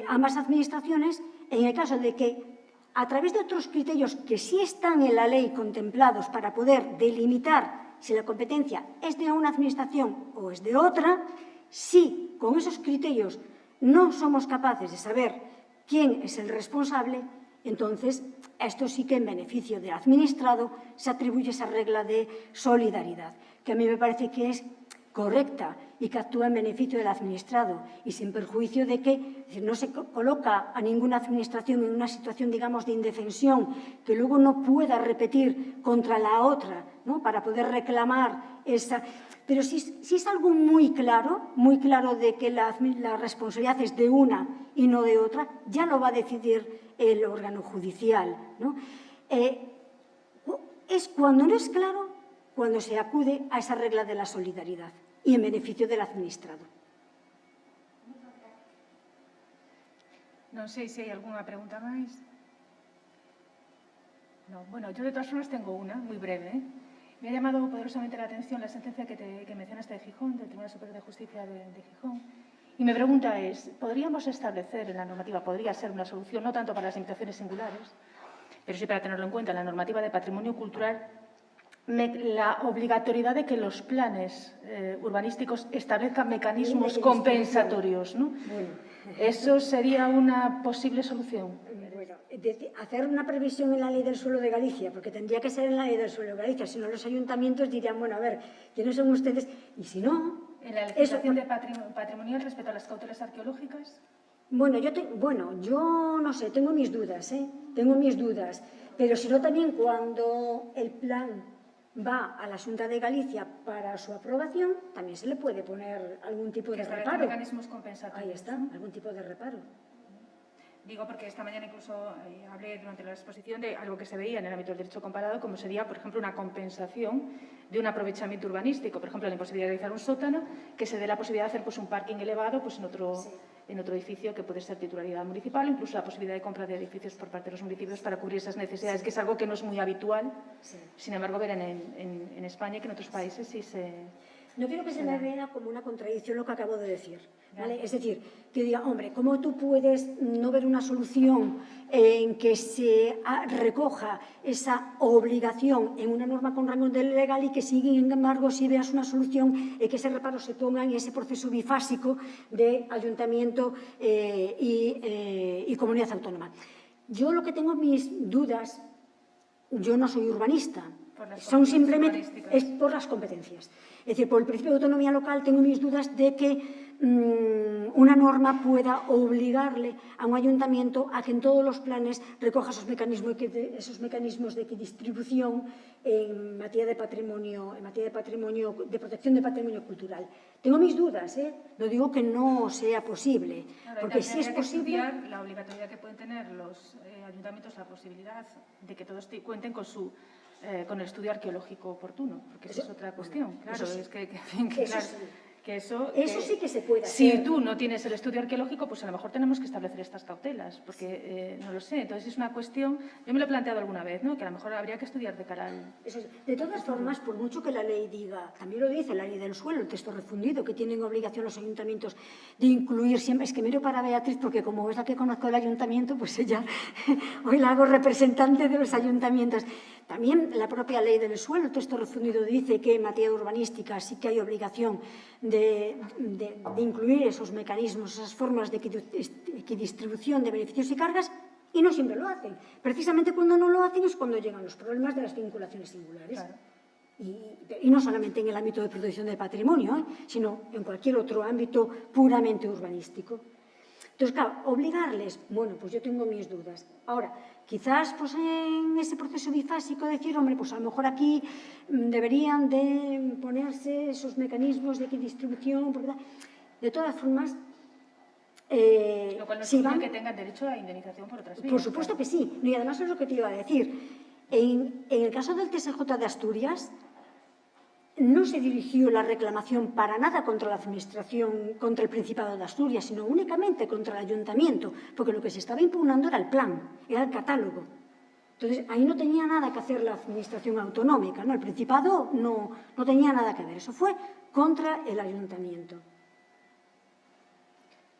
ambas administraciones, en el caso de que a través de otros criterios que sí están en la ley contemplados para poder delimitar si la competencia es de una administración o es de otra, si con esos criterios no somos capaces de saber quién es el responsable, entonces esto sí que en beneficio del administrado se atribuye esa regla de solidaridad, que a mí me parece que es correcta y que actúa en beneficio del administrado y sin perjuicio de que, es decir, no se coloca a ninguna administración en una situación, digamos, de indefensión que luego no pueda repetir contra la otra, ¿no?, para poder reclamar esa... Pero si es algo muy claro de que la responsabilidad es de una y no de otra, ya lo va a decidir el órgano judicial, ¿no? Es cuando no es claro, cuando se acude a esa regla de la solidaridad y en beneficio del administrado. Non sei se hai algunha pregunta máis. No, bueno, yo de todas formas tengo una, muy breve. Me ha llamado poderosamente la atención la sentencia que mencionaste de Gijón, del Tribunal Superior de Justicia de Gijón. Y mi pregunta es, ¿podríamos establecer en la normativa, podría ser una solución, no tanto para las limitaciones singulares, pero sí para tenerlo en cuenta, en la normativa de patrimonio cultural, la obligatoriedad de que los planes urbanísticos establezcan mecanismos compensatorios, ¿no? Bueno. ¿Eso sería una posible solución? Bueno, hacer una previsión en la Ley del Suelo de Galicia, porque tendría que ser en la Ley del Suelo de Galicia, si no los ayuntamientos dirían, bueno, a ver, ¿quiénes son ustedes? Y si no... ¿En la legislación de patrimonial respecto a las cautelas arqueológicas? Bueno, yo no sé, tengo mis dudas, tengo mis dudas, pero si no también cuando el plan va a la Xunta de Galicia para su aprobación, también se le puede poner algún tipo de reparo. Mecanismos compensatorios. Ahí está, algún tipo de reparo. Digo porque esta mañana incluso hablé durante la exposición de algo que se veía en el ámbito del derecho comparado, como sería, por ejemplo, una compensación de un aprovechamiento urbanístico. Por ejemplo, la imposibilidad de realizar un sótano, que se dé la posibilidad de hacer pues, un parking elevado pues, en otro edificio que puede ser titularidad municipal, incluso la posibilidad de compra de edificios por parte de los municipios para cubrir esas necesidades, que es algo que no es muy habitual, sin embargo, ver en España y que en otros países sí se... No quiero que se me vea como una contradicción lo que acabo de decir, ¿vale? Es decir, que diga, hombre, ¿cómo tú puedes no ver una solución en que se recoja esa obligación en una norma con rango legal y que, sin embargo, si veas una solución que ese reparo se ponga en ese proceso bifásico de ayuntamiento y comunidad autónoma? Yo lo que tengo mis dudas, yo no soy urbanista, son simplemente es por las competencias. Es decir, por el principio de autonomía local tengo mis dudas de que una norma pueda obligarle a un ayuntamiento a que en todos los planes recoja esos mecanismos de equidistribución en materia de patrimonio, de protección de patrimonio cultural. Tengo mis dudas, no digo que no sea posible, porque si es posible... La obligatoriedad que pueden tener los ayuntamientos, la posibilidad de que todos cuenten con el estudio arqueológico oportuno, porque esa es otra cuestión. Claro, sí. es que Eso sí que se puede hacer. Si tú no tienes el estudio arqueológico, pues a lo mejor tenemos que establecer estas cautelas, porque no lo sé. Entonces es una cuestión, yo me lo he planteado alguna vez, ¿no? Que a lo mejor habría que estudiar de cara al... De todas formas, por mucho que la ley diga, también lo dice la ley del suelo, el texto refundido, que tienen obligación los ayuntamientos de incluir siempre, es que miro para Beatriz, porque como es la que conozco el ayuntamiento, pues ella, hoy la hago representante de los ayuntamientos. También la propia ley del suelo, el texto refundido, dice que en materia urbanística sí que hay obligación de incluir esos mecanismos, esas formas de equidistribución de beneficios y cargas, y no siempre lo hacen. Precisamente cuando no lo hacen es cuando llegan los problemas de las vinculaciones singulares. Claro. Y no solamente en el ámbito de protección del patrimonio, sino en cualquier otro ámbito puramente urbanístico. Entonces, claro, obligarles, bueno, pues yo tengo mis dudas. Ahora, quizás pues en ese proceso bifásico decir, hombre, pues a lo mejor aquí deberían de ponerse esos mecanismos de equidistribución, porque de todas formas... lo cual no significa que tengan derecho a indemnización por otras vías. Por supuesto que sí, y además es lo que te iba a decir. En el caso del TSJ de Asturias, no se dirigió la reclamación para nada contra la Administración, contra el Principado de Asturias, sino únicamente contra el Ayuntamiento, porque lo que se estaba impugnando era el plan, era el catálogo. Entonces, ahí no tenía nada que hacer la Administración autonómica, ¿no? El Principado no tenía nada que ver, eso fue contra el Ayuntamiento.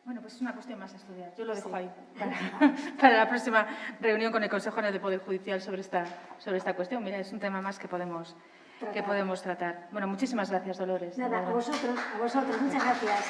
Bueno, pues es una cuestión más a estudiar. Yo lo dejo ahí para la próxima reunión con el Consejo General del Poder Judicial sobre esta cuestión. Mira, es un tema más que podemos tratar. Bueno, muchísimas gracias, Dolores. Nada, a vosotros. Muchas gracias. Gracias.